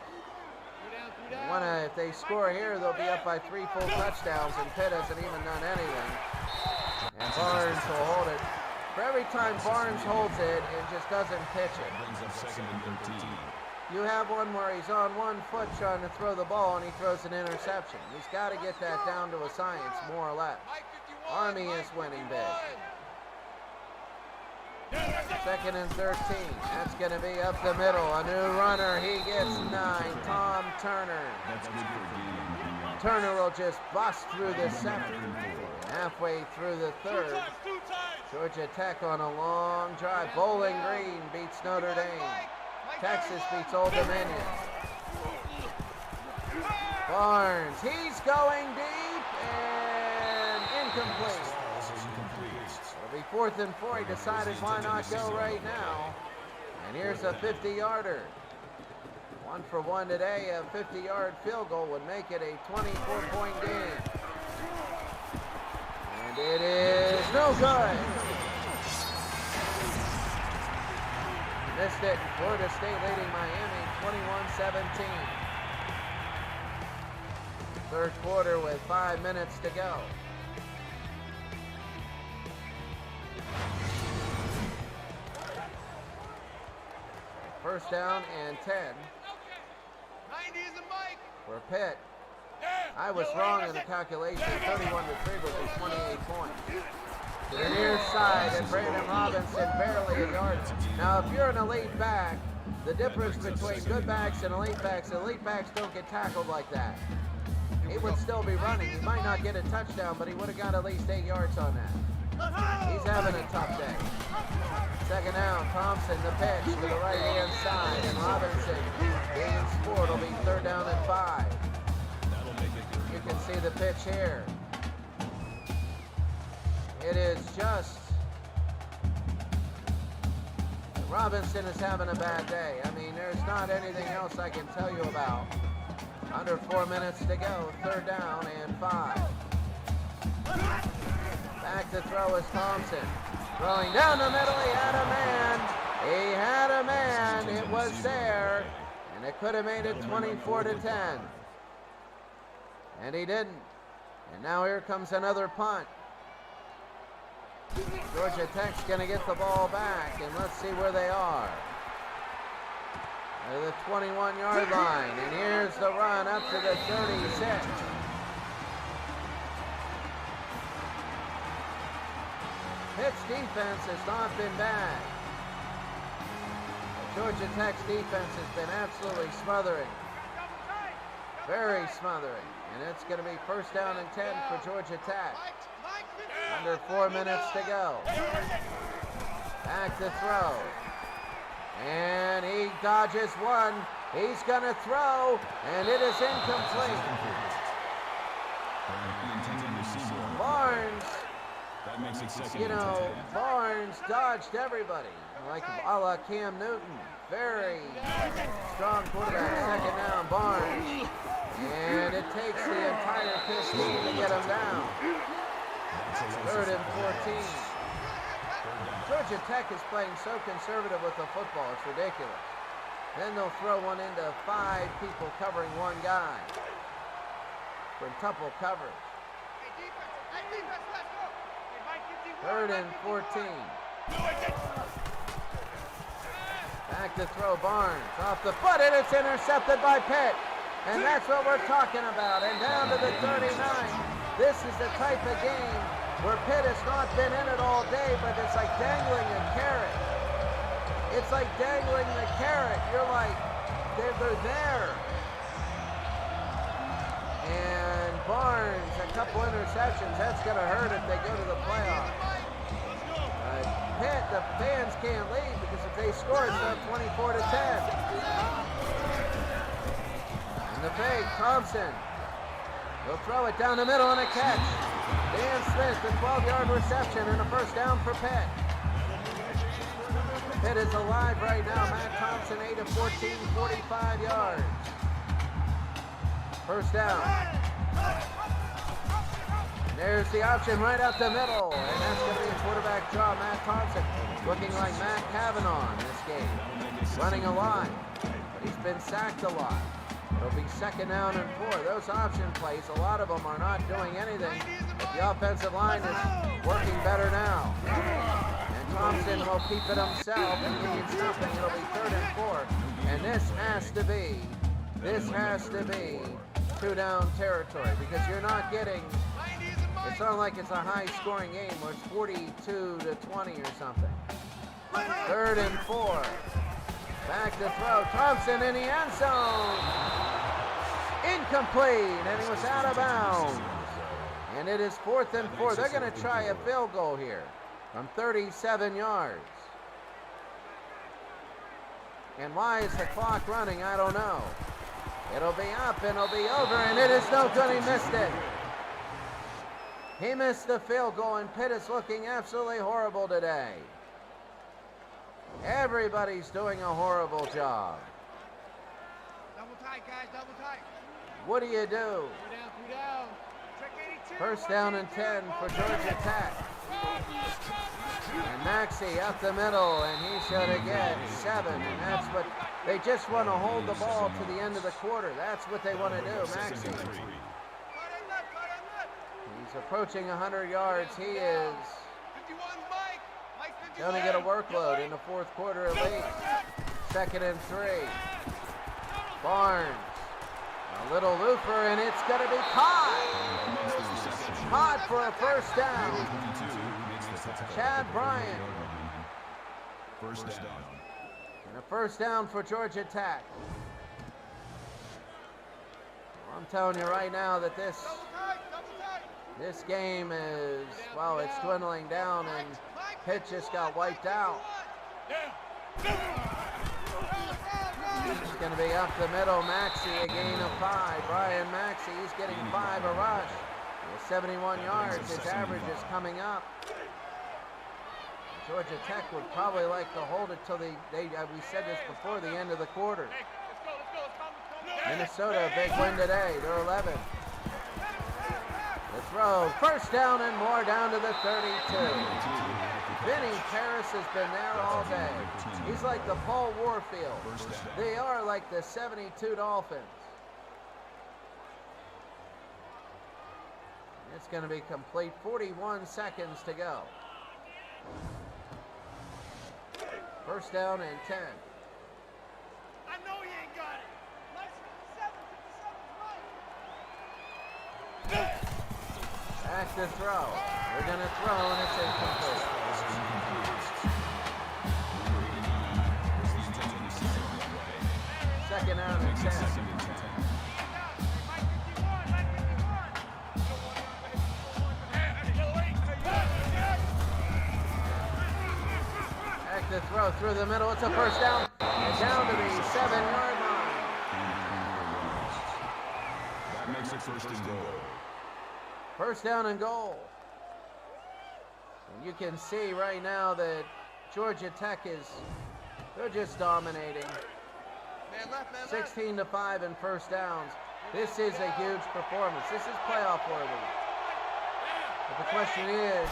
[SPEAKER 1] if they score here, they'll be up by 3 full touchdowns, and Pitt hasn't even done anything. And Barnes will hold it. For every time Barnes holds it, it just doesn't pitch it. You have one where he's on one foot trying to throw the ball, and he throws an interception. He's got to get that down to a science, more or less. Army is winning big. Second and 13. That's going to be up the middle. A new runner. He gets 9. Tom Turner. Turner will just bust through the second. Halfway through the third. Georgia Tech on a long drive. Bowling Green beats Notre Dame. Texas beats Old Dominion. Barnes. He's going deep and incomplete. It'll be 4th and 4. He decided why not go right now. And here's a 50-yarder. 1 for 1 today. A 50-yard field goal would make it a 24-point game. And it is no good. Missed it. Florida State leading Miami 21-17. Third quarter with 5 minutes to go. First down and 10 for Pitt. I was wrong in the calculation. 31-3 would be 28 points. To the near side, and Brandon Robinson barely a yard. Now, if you're an elite back, the difference between good backs and elite backs don't get tackled like that. He would still be running. He might not get a touchdown, but he would have got at least 8 yards on that. He's having a tough day. Second down, Thompson, the pitch to the right-hand side, and Robinson being scored. It'll be third down and 5. You can see the pitch here. It is just... Robinson is having a bad day. I mean, there's not anything else I can tell you about. Under 4 minutes to go, third down and 5. Back to throw is Thompson. Throwing down the middle, he had a man. He had a man, it was there. And it could have made it 24-10. And he didn't. And now here comes another punt. Georgia Tech's gonna get the ball back, and let's see where they are. They're the 21-yard line, and here's the run up to the 36. Pitt's defense has not been bad. Georgia Tech's defense has been absolutely smothering. Very smothering. And it's going to be first down and 10 for Georgia Tech. Under 4 minutes to go. Back to throw. And he dodges one. He's going to throw, and it is incomplete. Barnes, Barnes dodged everybody, like a la Cam Newton. Very strong quarterback. Second down, Barnes. And it takes the entire Pitt team to get him down. Third and 14. Georgia Tech is playing so conservative with the football, it's ridiculous. Then they'll throw one into 5 people covering one guy. Quintuple coverage. Third and 14. Back to throw, Barnes off the foot, and it's intercepted by Pitt. And that's what we're talking about. And down to the 39. This is the type of game where Pitt has not been in it all day, but it's like dangling a carrot. It's like dangling the carrot. You're like, they're there. And Barnes, a couple interceptions. That's going to hurt if they go to the playoffs. Pitt, the fans can't leave because if they score, it's not 24-10. And the fake, Thompson. He'll throw it down the middle and a catch. Dan Smith, the 12-yard reception and a first down for Pitt. Pitt is alive right now. Matt Thompson, 8 of 14, 45 yards. First down. And there's the option right up the middle. And that's going to be a quarterback draw. Matt Thompson looking like Matt Kavanaugh in this game. Running a lot, but he's been sacked a lot. It'll be second down and 4. Those option plays, a lot of them are not doing anything. But the offensive line is working better now. And Thompson will keep it himself and leads nothing. It'll be third and 4. And this has to be 2-down territory because you're not getting, it's not like it's a high-scoring game where it's 42-20 or something. Third and 4. Back to throw. Thompson in the end zone. Incomplete, and he was out of bounds. And it is 4th and 4. They're going to try a field goal here from 37 yards. And why is the clock running? I don't know. It'll be up and it'll be over, and it is no good. He missed it. He missed the field goal, and Pitt is looking absolutely horrible today. Everybody's doing a horrible job.
[SPEAKER 3] tight, guys. Double tight.
[SPEAKER 1] What do you do?
[SPEAKER 3] 2 down, 2 down. Check 82.
[SPEAKER 1] First down and 10 for Georgia Tech. And Maxey up the middle, and he's going to get 7. And that's what they just want to hold the ball to the end of the quarter. That's what they want to do, Maxey. He's approaching 100 yards. He is
[SPEAKER 3] 51, Mike. Mike 51.
[SPEAKER 1] going to get a workload in the fourth quarter at least. 2nd and 3. Barnes. A little looper, and it's going to be caught. Caught for a first down. Chad Bryant.
[SPEAKER 2] First down.
[SPEAKER 1] And a first down for Georgia Tech. Well, I'm telling you right now that this game is, well, it's dwindling down, and Pitt just got wiped out. It's going to be up the middle. Maxey, a gain of 5. Brian Maxey, he's getting 5 a rush. With 71 yards, his average is coming up. Georgia Tech would probably like to hold it till we said this before, the end of the quarter. Minnesota, a big win today. They're 11. The throw, first down and more, down to the 32. Vinny Paris has been there all day. He's like the Paul Warfield. They are like the 72 Dolphins. It's going to be complete. 41 seconds to go. First down and 10.
[SPEAKER 3] I know he ain't got it.
[SPEAKER 1] Back to throw. They're going to throw, and it's incomplete. Second down and 10. Back to throw through the middle. It's a first down. And down to the 7-yard line.
[SPEAKER 2] That makes it first and goal.
[SPEAKER 1] First down and goal. And you can see right now that Georgia Tech they're just dominating. 16 to 5 in first downs. This is a huge performance. This is playoff worthy. But the question is,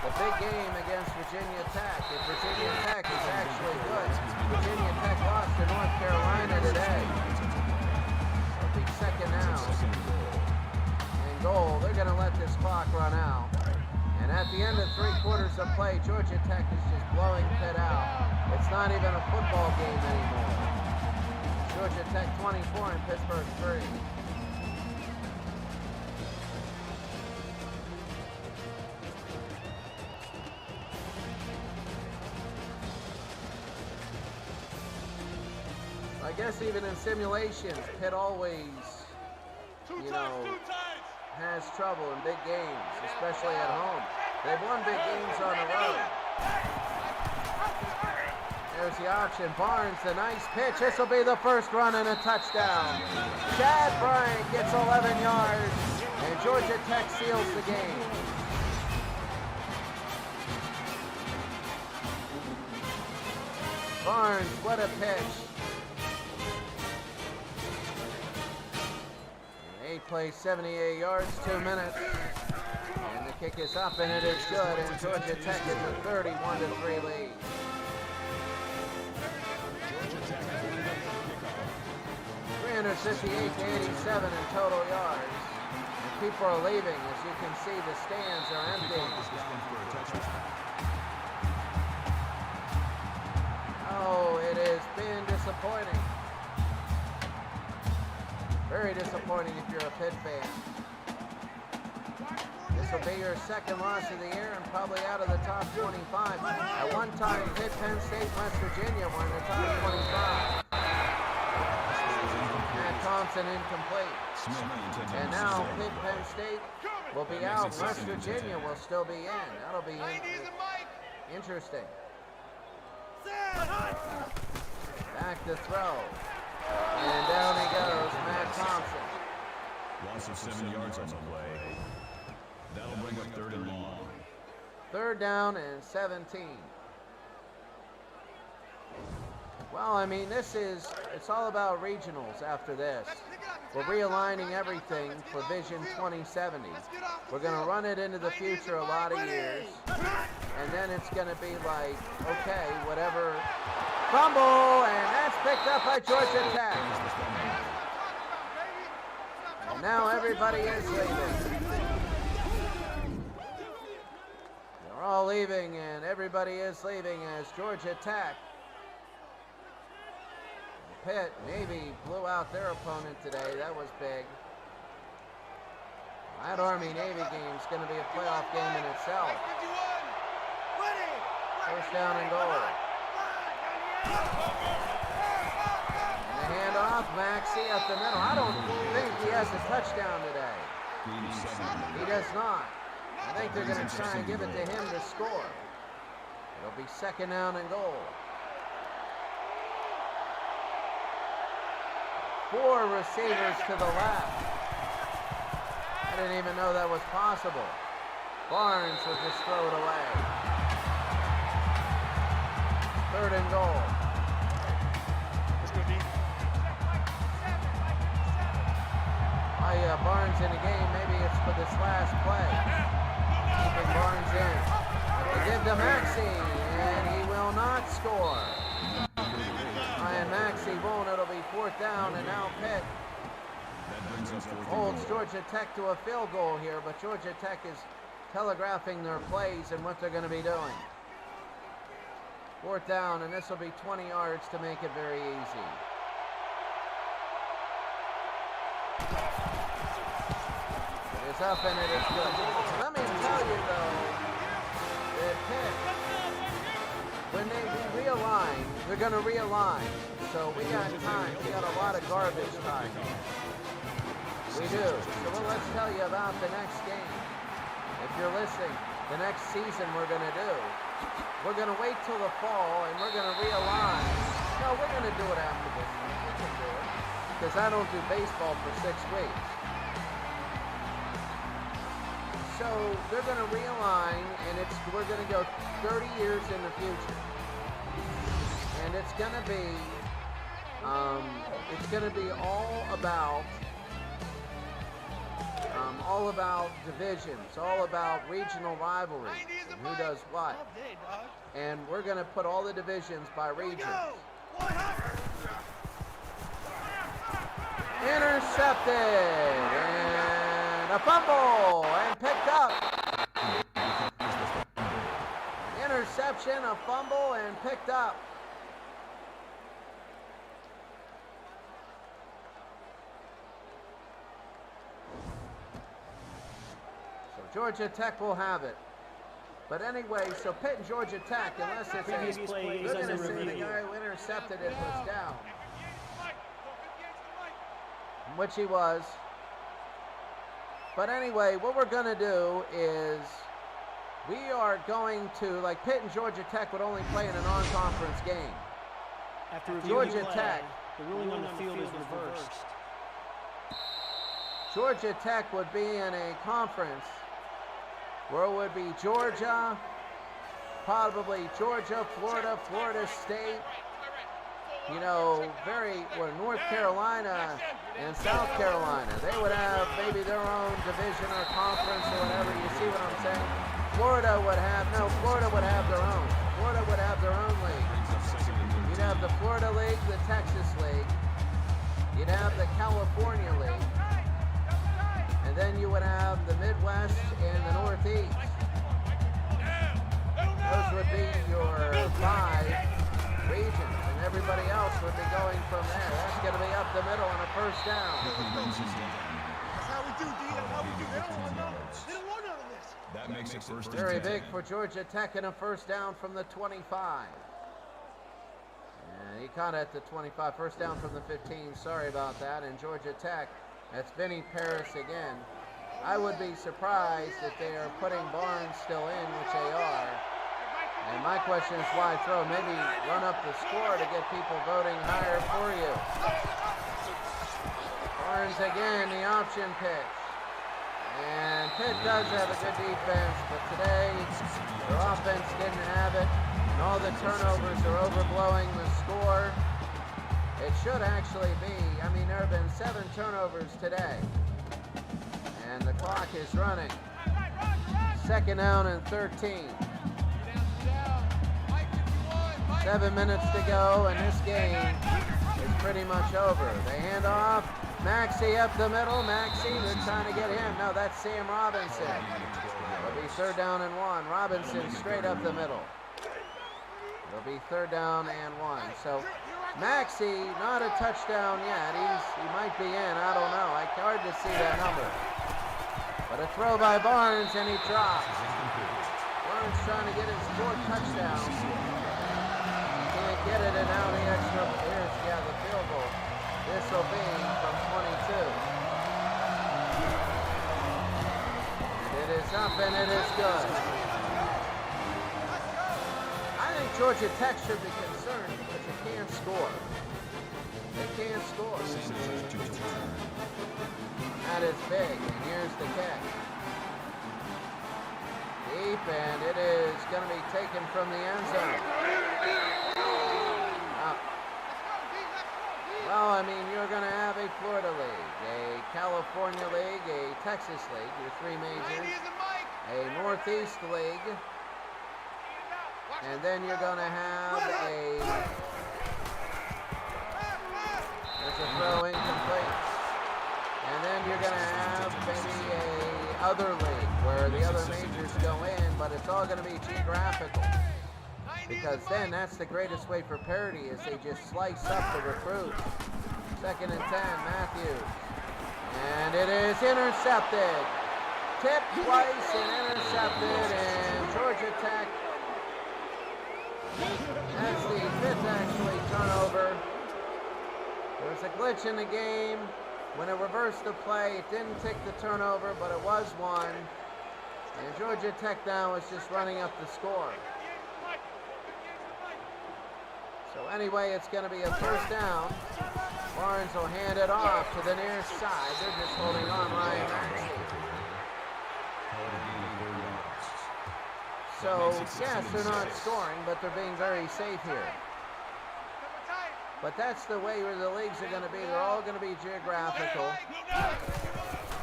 [SPEAKER 1] the big game against Virginia Tech. If Virginia Tech is actually good, Virginia Tech lost to North Carolina today. It'll be second down and goal. They're going to let this clock run out. And at the end of 3 quarters of play, Georgia Tech is just blowing Pitt out. It's not even a football game anymore. Georgia Tech 24 and Pittsburgh 3. I guess even in simulations, Pitt always, has trouble in big games, especially at home. They've won big games on the road. There's the option. Barnes, the nice pitch. This will be the first run and a touchdown. Chad Bryant gets 11 yards, and Georgia Tech seals the game. Barnes, what a pitch. 8 plays, 78 yards, 2 minutes. And the kick is up, and it is good, and Georgia Tech is a 31-3 lead. 358 to 87 in total yards. And people are leaving. As you can see, the stands are empty. Oh, it has been disappointing. Very disappointing if you're a Pitt fan. This will be your second loss of the year and probably out of the top 25. At one time, Pitt, Penn State, West Virginia were in the top 25. Matt Thompson incomplete. And now Pitt, Penn State will be out. West Virginia will still be in. That'll be interesting. Back to throw. And down he goes, Matt Thompson.
[SPEAKER 2] Loss of 7 yards on the play. That'll bring up 3rd and long.
[SPEAKER 1] 3rd down and 17. Well, I mean, it's all about regionals after this. We're realigning everything for Vision 2070. We're going to run it into the future a lot of years. And then it's going to be like, okay, whatever. Fumble, and that's picked up by Georgia Tech. And now everybody is leaving. They're all leaving, and everybody is leaving as Georgia Tech. Pitt, Navy blew out their opponent today. That was big. That Army-Navy game is going to be a playoff game in itself. First down and goal. And the handoff, Maxey up the middle. I don't think he has a touchdown today. He does not. I think they're going to try and give it to him to score. It'll be second down and goal. 4 receivers to the left. I didn't even know that was possible. Barnes will just throw it away. Third and goal. Barnes in the game. Maybe it's for this last play. Keeping Barnes in. They give to Maxey, and he will not score. And Maxey won't. It'll be fourth down, and now Pitt holds Georgia Tech to a field goal here, but Georgia Tech is telegraphing their plays and what they're going to be doing. Fourth down, and this will be 20 yards to make it very easy. It is up and it is good. Let me tell you though, that Pitt, when they realign, they're going to realign. So we got time. We got a lot of garbage time. We do. So let's tell you about the next game. If you're listening, the next season we're going to do. We're going to wait till the fall and we're going to realign. No, we're going to do it after this. We can do it. Because I don't do baseball for 6 weeks. So they're going to realign, and we're going to go 30 years in the future. And it's going to be all about divisions, all about regional rivalries, and who does what. And we're going to put all the divisions by regions. Intercepted, and a fumble, and picked up. Interception, a fumble, and picked up. Georgia Tech will have it. But anyway, so Pitt and Georgia Tech, unless it's
[SPEAKER 4] Previous play is
[SPEAKER 1] they're going to
[SPEAKER 4] under
[SPEAKER 1] say the
[SPEAKER 4] review.
[SPEAKER 1] guy who intercepted it was down. Which he was. But anyway, what we're going to do is we are going to, like Pitt and Georgia Tech would only play in a non-conference game.
[SPEAKER 4] After
[SPEAKER 1] Georgia Tech,
[SPEAKER 4] the ruling on the field is reversed.
[SPEAKER 1] Georgia Tech would be in a conference where it would be Georgia, probably Georgia, Florida, Florida State, you know, North Carolina and South Carolina. They would have maybe their own division or conference or whatever. You see what I'm saying? Florida would have their own. Florida would have their own league. You'd have the Florida League, the Texas League. You'd have the California League. And then you would have the Midwest and the Northeast. Those would be your 5 regions, and everybody else would be going from there. That's going to be up the middle on a first down.
[SPEAKER 3] That's how we do, D. That's how we do. They don't want none of this.
[SPEAKER 2] That makes it first and
[SPEAKER 1] Very
[SPEAKER 2] 10.
[SPEAKER 1] big for Georgia Tech and a first down from the 25. And he caught it at the 25. First down from the 15. Sorry about that. And Georgia Tech, that's Vinny Paris again. I would be surprised if they are putting Barnes still in, which they are. And my question is why throw? Maybe run up the score to get people voting higher for you. Barnes again, the option pitch. And Pitt does have a good defense, but today their offense didn't have it. And all the turnovers are overblowing the score. It should actually be, there have been 7 turnovers today. And the clock is running. 2nd down and 13. 7 minutes to go, and this game is pretty much over. They hand off. Maxey up the middle. Maxey, they're trying to get him. No, that's Sam Robinson. It'll be 3rd down and 1. Robinson straight up the middle. It'll be 3rd down and 1. So Maxey, not a touchdown yet. He might be in. I don't know. It's hard to see that number. But a throw by Barnes, and he drops. Barnes trying to get his 4th touchdown. Can't get it, and now the the field goal. This will be from 22. And it is up, and it is good. I think Georgia Tech should be concerned because they can't score. They can't score. That is big, and here's the kick. Deep, and it is going to be taken from the end zone. Well, you're going to have a Florida League, a California League, a Texas League, your 3 majors, a Northeast League, and then you're going to have there's a throw incomplete. And then you're going to have maybe a other league where the other majors go in, but it's all going to be geographical. Because then that's the greatest way for parity is they just slice up the recruits. 2nd and 10, Matthews. And it is intercepted. Tipped twice and intercepted, and Georgia Tech. That's the 5th actually turnover. There was a glitch in the game. When it reversed the play, it didn't take the turnover, but it was one. And Georgia Tech now is just running up the score. So anyway, it's going to be a 1st down. Barnes will hand it off to the near side. They're just holding on Ryan Maxey. So, yes, they're not scoring, but they're being very safe here. But that's the way where the leagues are going to be. They're all going to be geographical.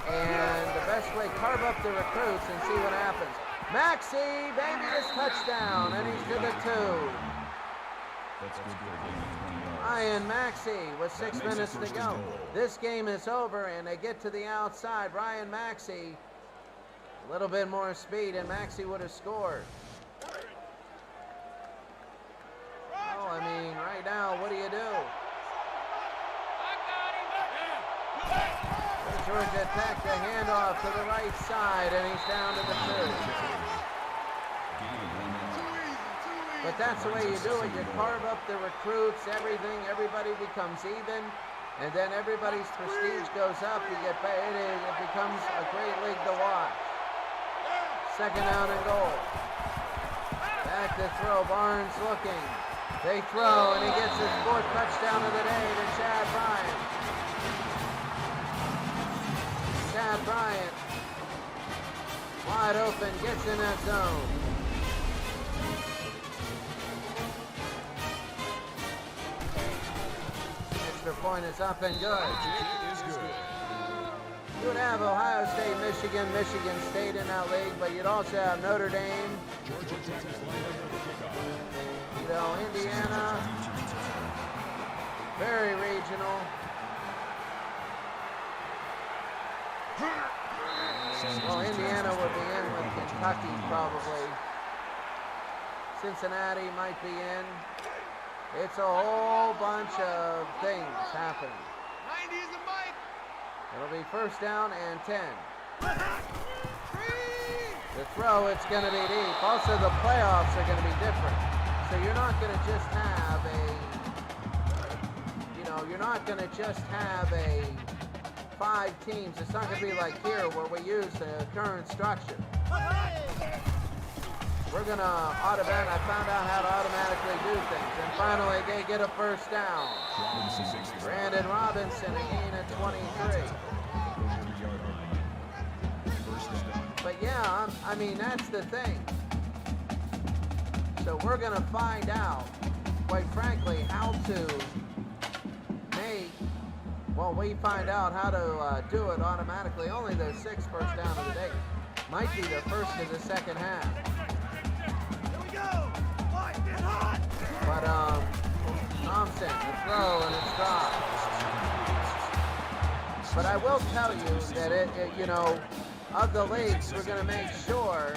[SPEAKER 1] And the best way, carve up the recruits and see what happens. Maxey, baby, is touchdown, and he's to the 2. Ryan Maxey with 6 minutes to go. This game is over, and they get to the outside. Ryan Maxey, a little bit more speed, and Maxey would have scored. Well, right now, what do you do? Georgia Tech, the handoff to the right side, and he's down to the 2. But that's the way you do it. You carve up the recruits, everything. Everybody becomes even, and then everybody's prestige goes up. You get paid. It becomes a great league to watch. 2nd down and goal. Back to throw. Barnes looking. They throw, and he gets his 4th touchdown of the day to Chad Bryant. Chad Bryant, wide open, gets in that zone. Extra point is up and good. You would have Ohio State, Michigan State in that league, but you'd also have Notre Dame, Indiana, very regional. Well, Indiana would be in with Kentucky probably. Cincinnati might be in. It's a whole bunch of things happening. It'll be 1st down and 10. The throw, it's going to be deep. Also, the playoffs are going to be different. So you're not going to just have a 5 teams. It's not going to be like here where we use the current structure. We're going to I found out how to automatically do things. And finally, they get a 1st down. Brandon Robinson, a gain of 23. But yeah, that's the thing. So we're going to find out, quite frankly, how to make, well, we find out how to do it automatically. Only the 6th first down of the day. Might be the first of the second half.
[SPEAKER 3] Here we go. Mike, get hot.
[SPEAKER 1] But Thompson, the throw, and it's dropped. But I will tell you that you know, of the leagues, we're going to make sure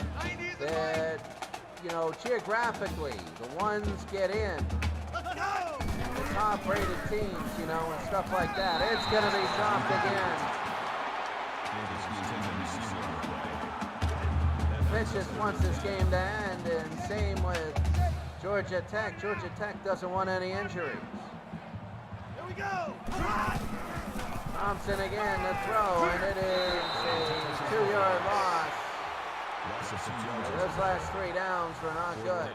[SPEAKER 1] that, you know, geographically, the ones get in. And the top-rated teams, you know, and stuff like that. It's going to be dropped again. Pitt just wants this game to end, and same with Georgia Tech. Georgia Tech doesn't want any injuries.
[SPEAKER 3] Here we go.
[SPEAKER 1] Thompson again, the throw, and it is a 2-yard loss. Those last 3 downs were not good.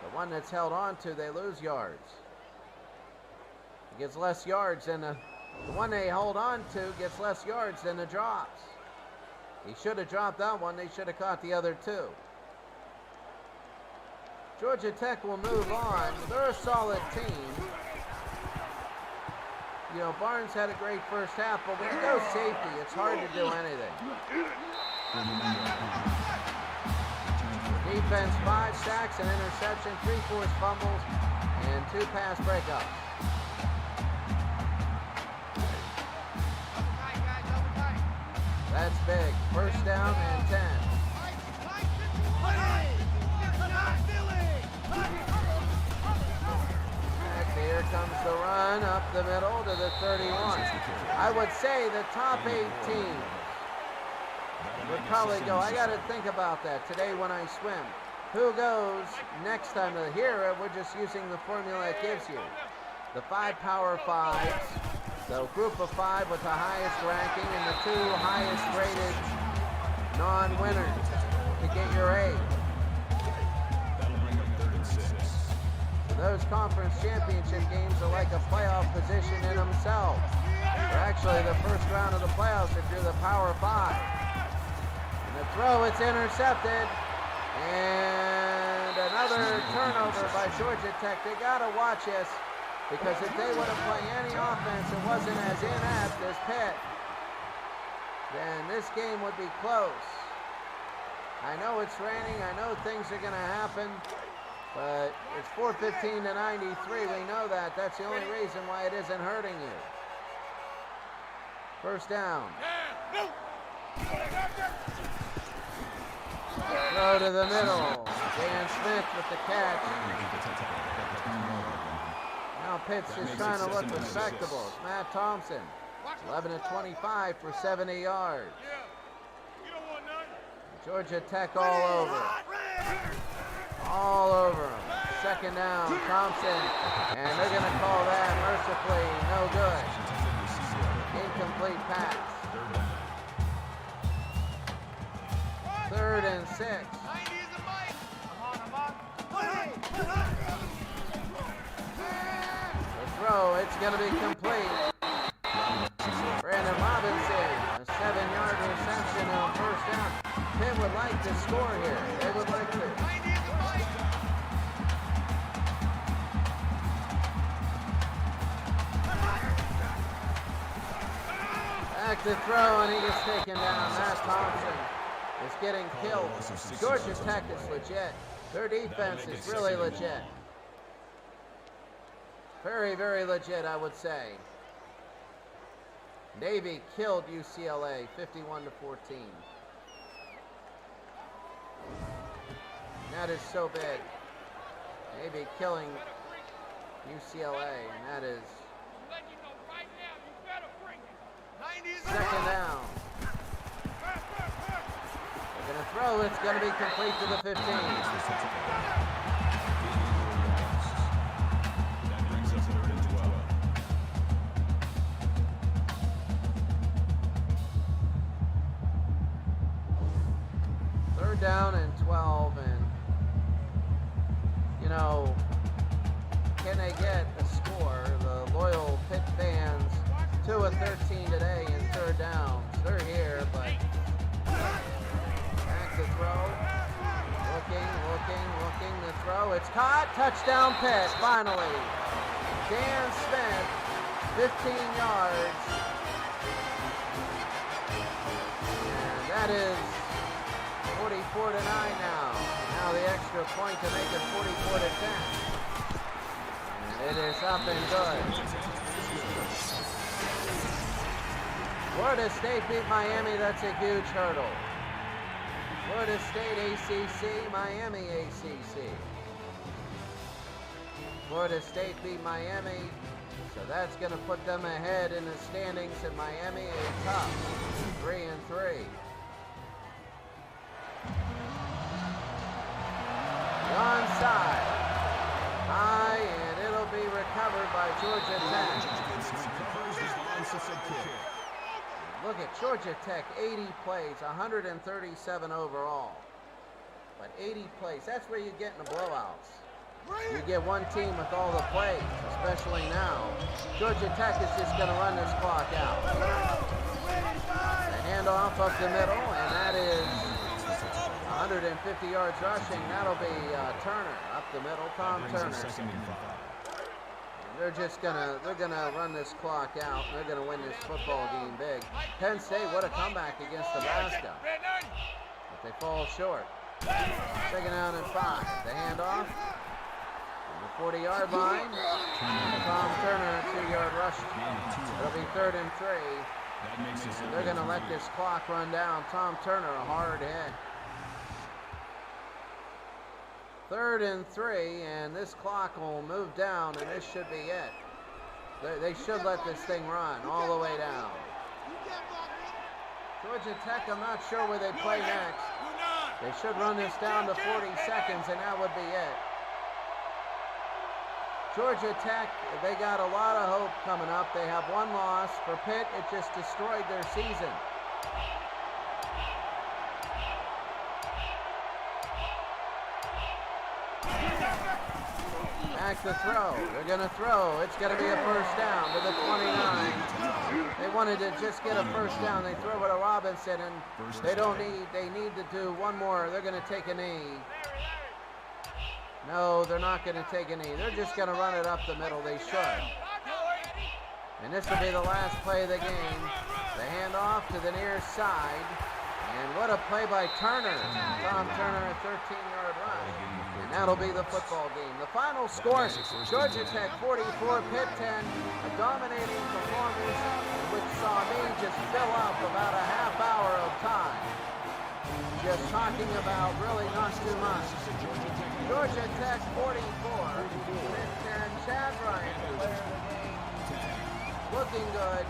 [SPEAKER 1] The one that's held on to, they lose yards. It gets less yards than the one they hold on to gets less yards than the drops. He should have dropped that one. They should have caught the other 2. Georgia Tech will move on. They're a solid team. You know, Barnes had a great first half, but when you go safety, it's hard to do anything. Defense, 5 sacks, an interception, 3 forced fumbles, and 2 pass breakups. That's big. First down and 10. Here comes the run up the middle to the 31. I would say the top 8 teams would probably go. I got to think about that today when I swim. Who goes next time to here? We're just using the formula it gives you. The 5 Power 5s, the group of 5 with the highest ranking, and the 2 highest rated non-winners to get your A. Those conference championship games are like a playoff position in themselves. They're actually the first round of the playoffs if you're the Power 5. And the throw, it's intercepted. And another turnover by Georgia Tech. They got to watch this, because if they would have played any offense and wasn't as inept as Pitt, then this game would be close. I know it's raining. I know things are going to happen. But it's 4:15 to 93. We know that. That's the only reason why it isn't hurting you. First down. Throw to the middle. Dan Smith with the catch. Now Pitt's just trying to look respectable. It's Matt Thompson. 11 of 25 for 70 yards. Georgia Tech all over. All over him. Second down, Thompson, and they're going to call that mercifully no good. Incomplete pass. 3rd and 6. The throw, it's going to be complete. Brandon Robinson, a 7-yard reception on first down. Pitt would like to score here. They would like to. Back to throw, and he gets taken down. Matt Thompson is getting killed. Georgia Tech is legit. Their defense is really legit. Very, very legit, I would say. Navy killed UCLA 51-14. That is so big. Navy killing UCLA, and that is second down. They're going to throw. It's going to be complete to the 15.
[SPEAKER 2] That brings us 3rd and 12.
[SPEAKER 1] Third down and 12, and you know, can they get a score? The loyal Pitt fans, 2 of 13 today in 3rd downs. They're here, but back to throw. looking, the throw, it's caught, touchdown Pitt, finally. Dan Smith, 15 yards. And that is 44-9 now. Now the extra point to make it 44-10. And it is up and good. Florida State beat Miami, that's a huge hurdle. Florida State ACC, Miami ACC. Florida State beat Miami, so that's going to put them ahead in the standings, and Miami a top 3-3. The onside, high, and it'll be recovered by Georgia Tech. Look at Georgia Tech, 80 plays, 137 overall. But 80 plays, that's where you get in the blowouts. You get one team with all the plays, especially now. Georgia Tech is just going to run this clock out. The handoff up the middle, and that is 150 yards rushing. That'll be Turner up the middle, Tom Turner. They're gonna run this clock out. They're gonna win this football game big. Penn State, what a comeback against Nebraska. But they fall short. Second down and 5. The handoff. The 40-yard line. Tom Turner, 2-yard rush. It'll be 3rd and 3. And they're gonna let this clock run down. Tom Turner, a hard hit. 3rd and 3, and this clock will move down, and this should be it. They should let this thing run all the way down. Georgia Tech, I'm not sure where they play next. They should run this down to 40 seconds, and that would be it. Georgia Tech, they got a lot of hope coming up. They have one loss. For Pitt, it just destroyed their season. Back to throw. They're going to throw. It's going to be a first down to the 29. They wanted to just get a first down. They throw it to Robinson, and they need to do one more. They're going to take a knee. No, they're not going to take a knee. They're just going to run it up the middle. They should. And this will be the last play of the game. The handoff to the near side. And what a play by Turner. Tom Turner, a 13-yard run. And that'll be the football game. The final score, Georgia Tech 44, Pitt 10. A dominating performance which saw me just fill up about a half hour of time. Just talking about really not too much. Georgia Tech 44, Pitt 10. Chad Ryan, player of the game. Looking good.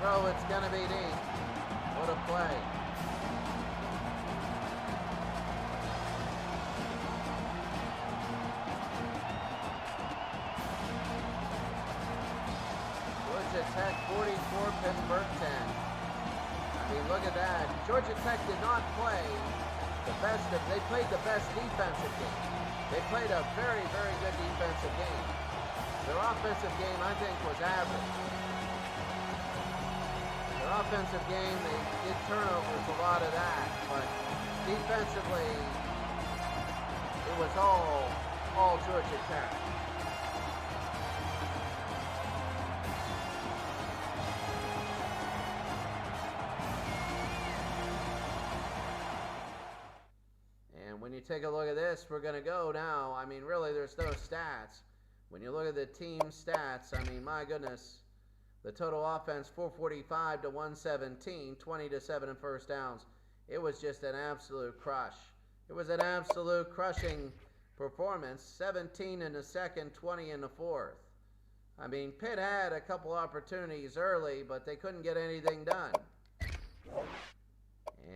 [SPEAKER 1] Throw, it's going to be deep. What a play. Georgia Tech 44, Pittsburgh 10. I mean, look at that. Georgia Tech did not play the best they played the best defensive game. They played a very, very good defensive game. Their offensive game, I think, was average. Their offensive game, they did turnovers, a lot of that, but defensively, it was all Georgia Tech. And when you take a look at this, we're going to go now. I mean, really, there's no stats. When you look at the team stats, I mean, my goodness. The total offense, 445 to 117, 20 to 7 in first downs. It was just an absolute crush. It was an absolute crushing performance. 17 in the second, 20 in the fourth. I mean, Pitt had a couple opportunities early, but they couldn't get anything done.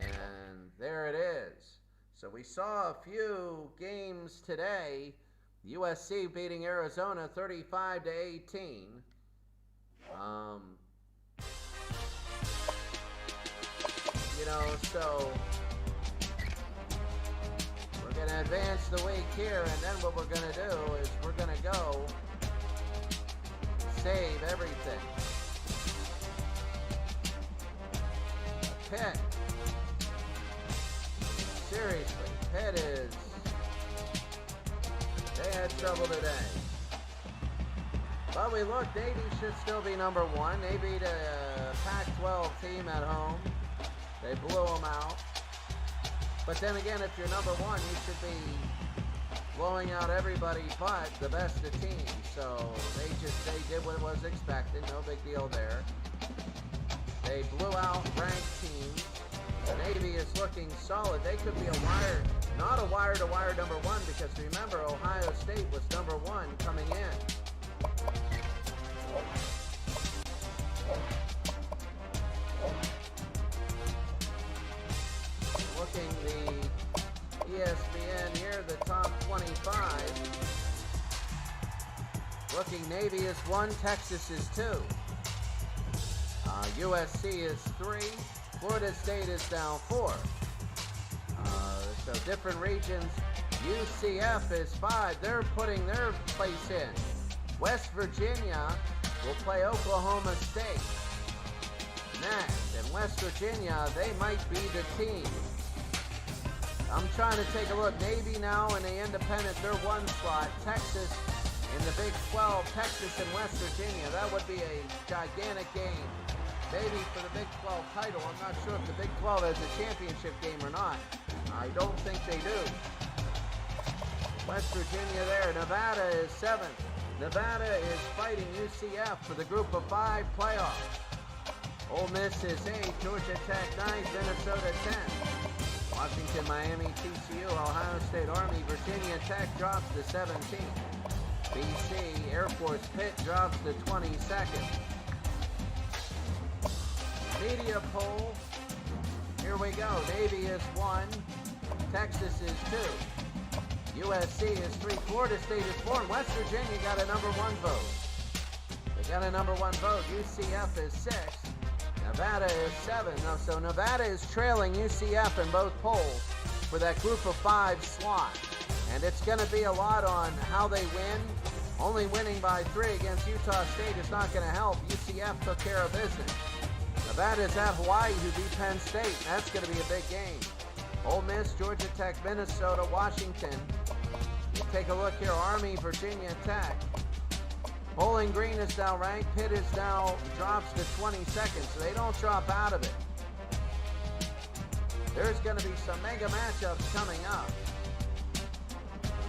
[SPEAKER 1] And there it is. So we saw a few games today. USC beating Arizona 35 to 18. So we're going to advance the week here, and then what we're going to do is we're going to go save everything. Pitt. Seriously, Pitt is... They had trouble today. But we look, Navy should still be number one. They beat a Pac-12 team at home. They blew them out. But then again, if you're number one, you should be blowing out everybody but the best of teams. So they did what was expected. No big deal there. They blew out ranked teams. The Navy is looking solid. They could be a wire, not a wire-to-wire number one, because remember, Ohio State was number one coming in. Looking the ESPN here, the top 25. Looking, Navy is 1, Texas is 2. USC is 3. Florida State is down 4. So different regions. UCF is 5. They're putting their place in. West Virginia will play Oklahoma State next. And West Virginia, they might be the team. I'm trying to take a look. Navy now in the independent, they're 1 slot. Texas in the Big 12, Texas and West Virginia. That would be a gigantic game. Maybe for the Big 12 title. I'm not sure if the Big 12 has a championship game or not. I don't think they do. West Virginia there. Nevada is 7th. Nevada is fighting UCF for the Group of 5 playoff. Ole Miss is 8. Georgia Tech 9th. Minnesota 10th. Washington, Miami, TCU, Ohio State, Army, Virginia Tech drops to 17th. BC, Air Force, Pitt drops to 22nd. Media poll, here we go. Navy is 1, Texas is 2, USC is 3, Florida State is 4, and West Virginia got a number 1 vote. They got a number 1 vote. UCF is 6, Nevada is 7. Now, so Nevada is trailing UCF in both polls for that Group of 5 slot. And it's going to be a lot on how they win. Only winning by 3 against Utah State is not going to help. UCF took care of business. Nevada's at Hawaii, who beat Penn State. That's going to be a big game. Ole Miss, Georgia Tech, Minnesota, Washington. You take a look here. Army, Virginia Tech. Bowling Green is now ranked. Pitt is now drops to 22nd, so they don't drop out of it. There's going to be some mega matchups coming up.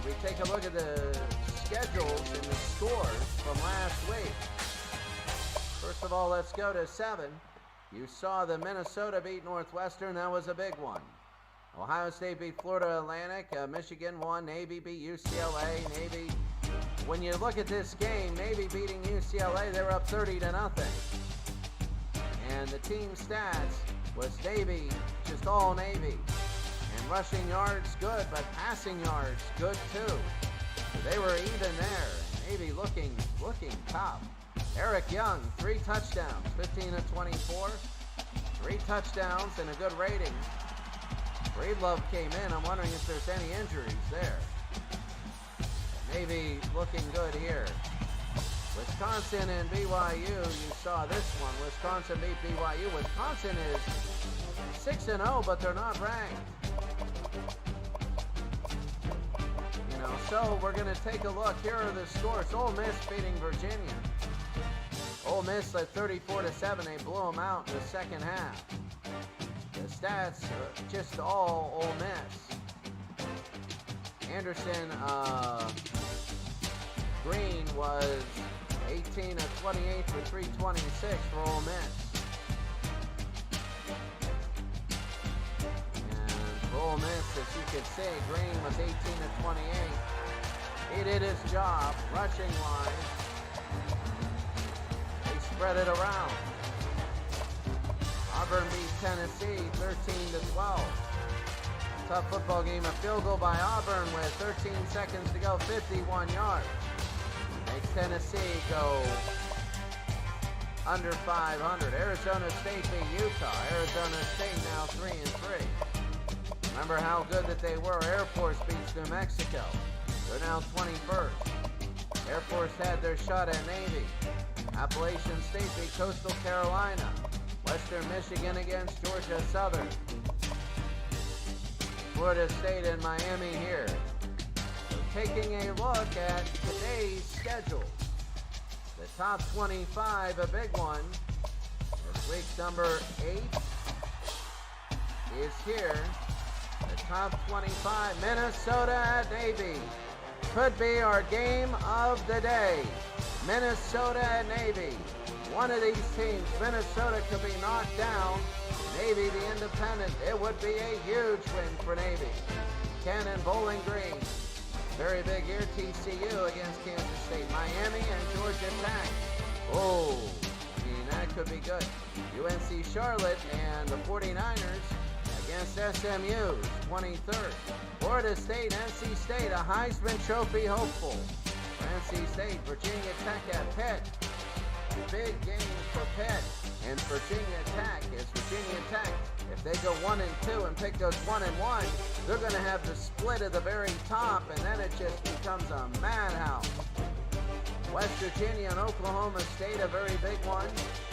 [SPEAKER 1] We take a look at the schedules and the scores from last week. First of all, let's go to 7. You saw the Minnesota beat Northwestern. That was a big one. Ohio State beat Florida Atlantic. Michigan won. Navy beat UCLA. Navy, when you look at this game, Navy beating UCLA, they were up 30-0. And the team stats was Navy, just all Navy. And rushing yards, good, but passing yards, good too. They were even there. Navy looking top. Eric Young, 3 touchdowns, 15 of 24. 3 touchdowns and a good rating. Breedlove came in. I'm wondering if there's any injuries there. Navy looking good here. Wisconsin and BYU, you saw this one. Wisconsin beat BYU. Wisconsin is 6-0, but they're not ranked. So we're going to take a look. Here are the scores. Ole Miss beating Virginia. Ole Miss led 34-7. They blew them out in the second half. The stats are just all Ole Miss. Anderson Green was 18 of 28 for 326 for Ole Miss. And for Ole Miss, as you can see, Green was 18 of 28. He did his job, rushing wise. They spread it around. Auburn beat Tennessee 13-12. Tough football game. A field goal by Auburn with 13 seconds to go, 51 yards. Makes Tennessee go under 500. Arizona State beat Utah. Arizona State now 3-3. Remember how good that they were. Air Force beats New Mexico. They're now 21st. Air Force had their shot at Navy. Appalachian State beat Coastal Carolina. Western Michigan against Georgia Southern. Florida State and Miami here. So taking a look at today's schedule. The top 25, a big one. This week's number 8 is here. The top 25, Minnesota at Navy. Could be our game of the day. Minnesota at Navy. One of these teams, Minnesota, could be knocked down. Navy, the independent, it would be a huge win for Navy. Cannon, Bowling Green. Very big here, TCU against Kansas State. Miami and Georgia Tech. Oh, I mean, that could be good. UNC Charlotte and the 49ers against SMU, 23rd. Florida State, NC State, a Heisman Trophy hopeful. For NC State, Virginia Tech at Pitt. Big game for Pitt and Virginia Tech. Is Virginia Tech, if they go 1-2 and Pitt goes 1-1, they're going to have the split at the very top, and then it just becomes a madhouse. West Virginia and Oklahoma State, a very big one.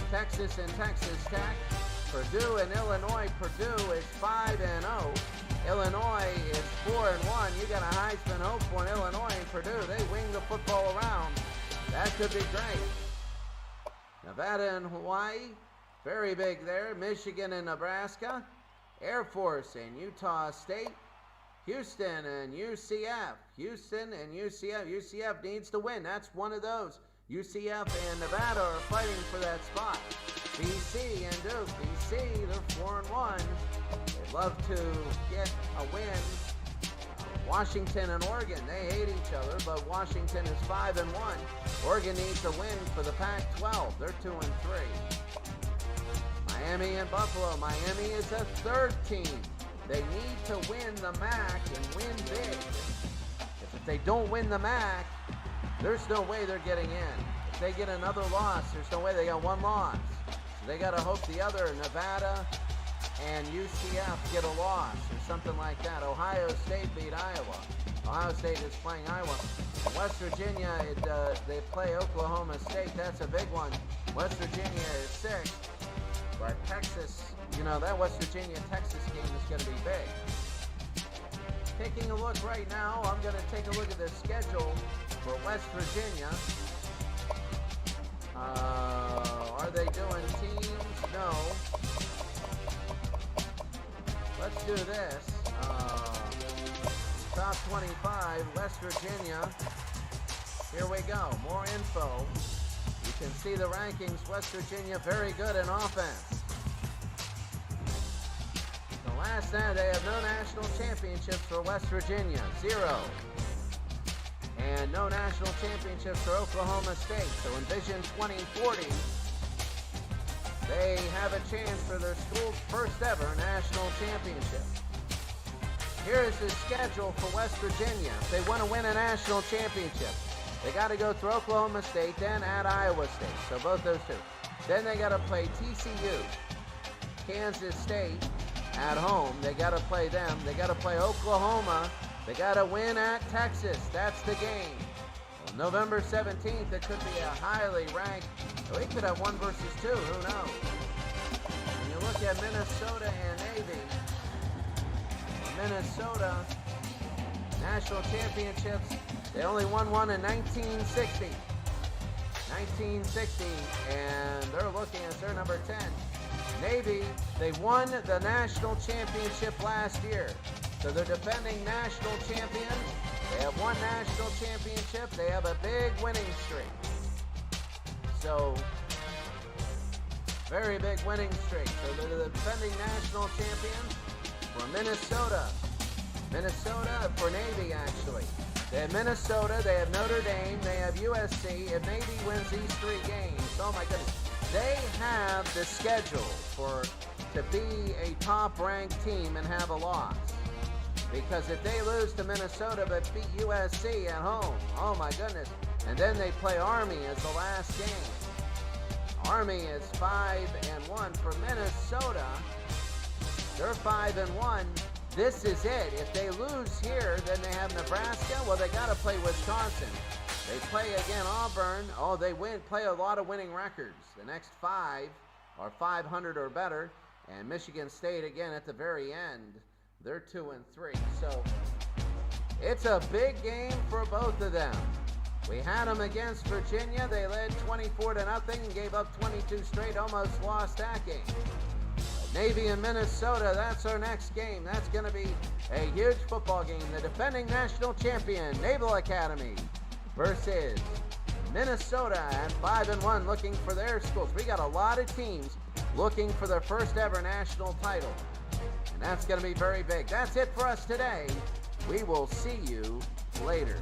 [SPEAKER 1] Texas and Texas Tech. Purdue and Illinois. Purdue is 5-0. Illinois is 4-1. You got a Heisman hopeful in Illinois and Purdue. They wing the football around. That could be great. Nevada and Hawaii, very big there. Michigan and Nebraska. Air Force and Utah State. Houston and UCF. Houston and UCF. UCF needs to win. That's one of those. UCF and Nevada are fighting for that spot. BC and Duke. BC, they're 4-1. They'd love to get a win. Washington and Oregon, they hate each other, but Washington is 5-1. Oregon needs a win for the Pac-12. They're 2-3. Miami and Buffalo. Miami is a third team. They need to win the MAC and win big. If they don't win the MAC, there's no way they're getting in. If they get another loss, there's no way. They got one loss. So they got to hope the other, Nevada and UCF, get a loss or something like that. Ohio State beat Iowa. Ohio State is playing Iowa. West Virginia, they play Oklahoma State. That's a big one. West Virginia is 6. But Texas, that West Virginia-Texas game is going to be big. Taking a look right now, I'm going to take a look at the schedule for West Virginia. Are they doing teams? No. Let's do this. Top 25, West Virginia. Here we go. More info. You can see the rankings. West Virginia very good in offense. So last night they have no national championships for West Virginia. 0. And no national championships for Oklahoma State. So in Vision 2040, they have a chance for their school's first ever national championship. Here is the schedule for West Virginia. If they want to win a national championship, they got to go through Oklahoma State, then at Iowa State. So both those two. Then they got to play TCU, Kansas State at home. They got to play them. They got to play Oklahoma. They got to win at Texas. That's the game. Well, November 17th, it could be a highly ranked. We could have 1 versus 2. Who knows? When you look at Minnesota and Navy, Minnesota national championships, they only won one in 1960. 1960, and they're looking at their number 10. Navy, they won the national championship last year. So they're defending national champions. They have won national championship. They have a big winning streak. So, very big winning streak. So they're the defending national champions for Minnesota. Minnesota for Navy, actually. They have Minnesota, they have Notre Dame, they have USC. If Navy wins these 3 games, oh my goodness. They have the schedule to be a top-ranked team and have a loss. Because if they lose to Minnesota but beat USC at home, oh my goodness. And then they play Army as the last game. Army is 5-1 for Minnesota. They're 5-1. This is it. If they lose here, then they have Nebraska. Well, they got to play Wisconsin. They play again Auburn. Oh, they play a lot of winning records. The next 5 are 500 or better. And Michigan State again at the very end. They're 2-3. So it's a big game for both of them. We had them against Virginia. They led 24-0 and gave up 22 straight, almost lost that game. Navy and Minnesota, that's our next game. That's going to be a huge football game. The defending national champion, Naval Academy, versus Minnesota at 5-1, looking for their schools. We got a lot of teams looking for their first ever national title. And that's going to be very big. That's it for us today. We will see you later.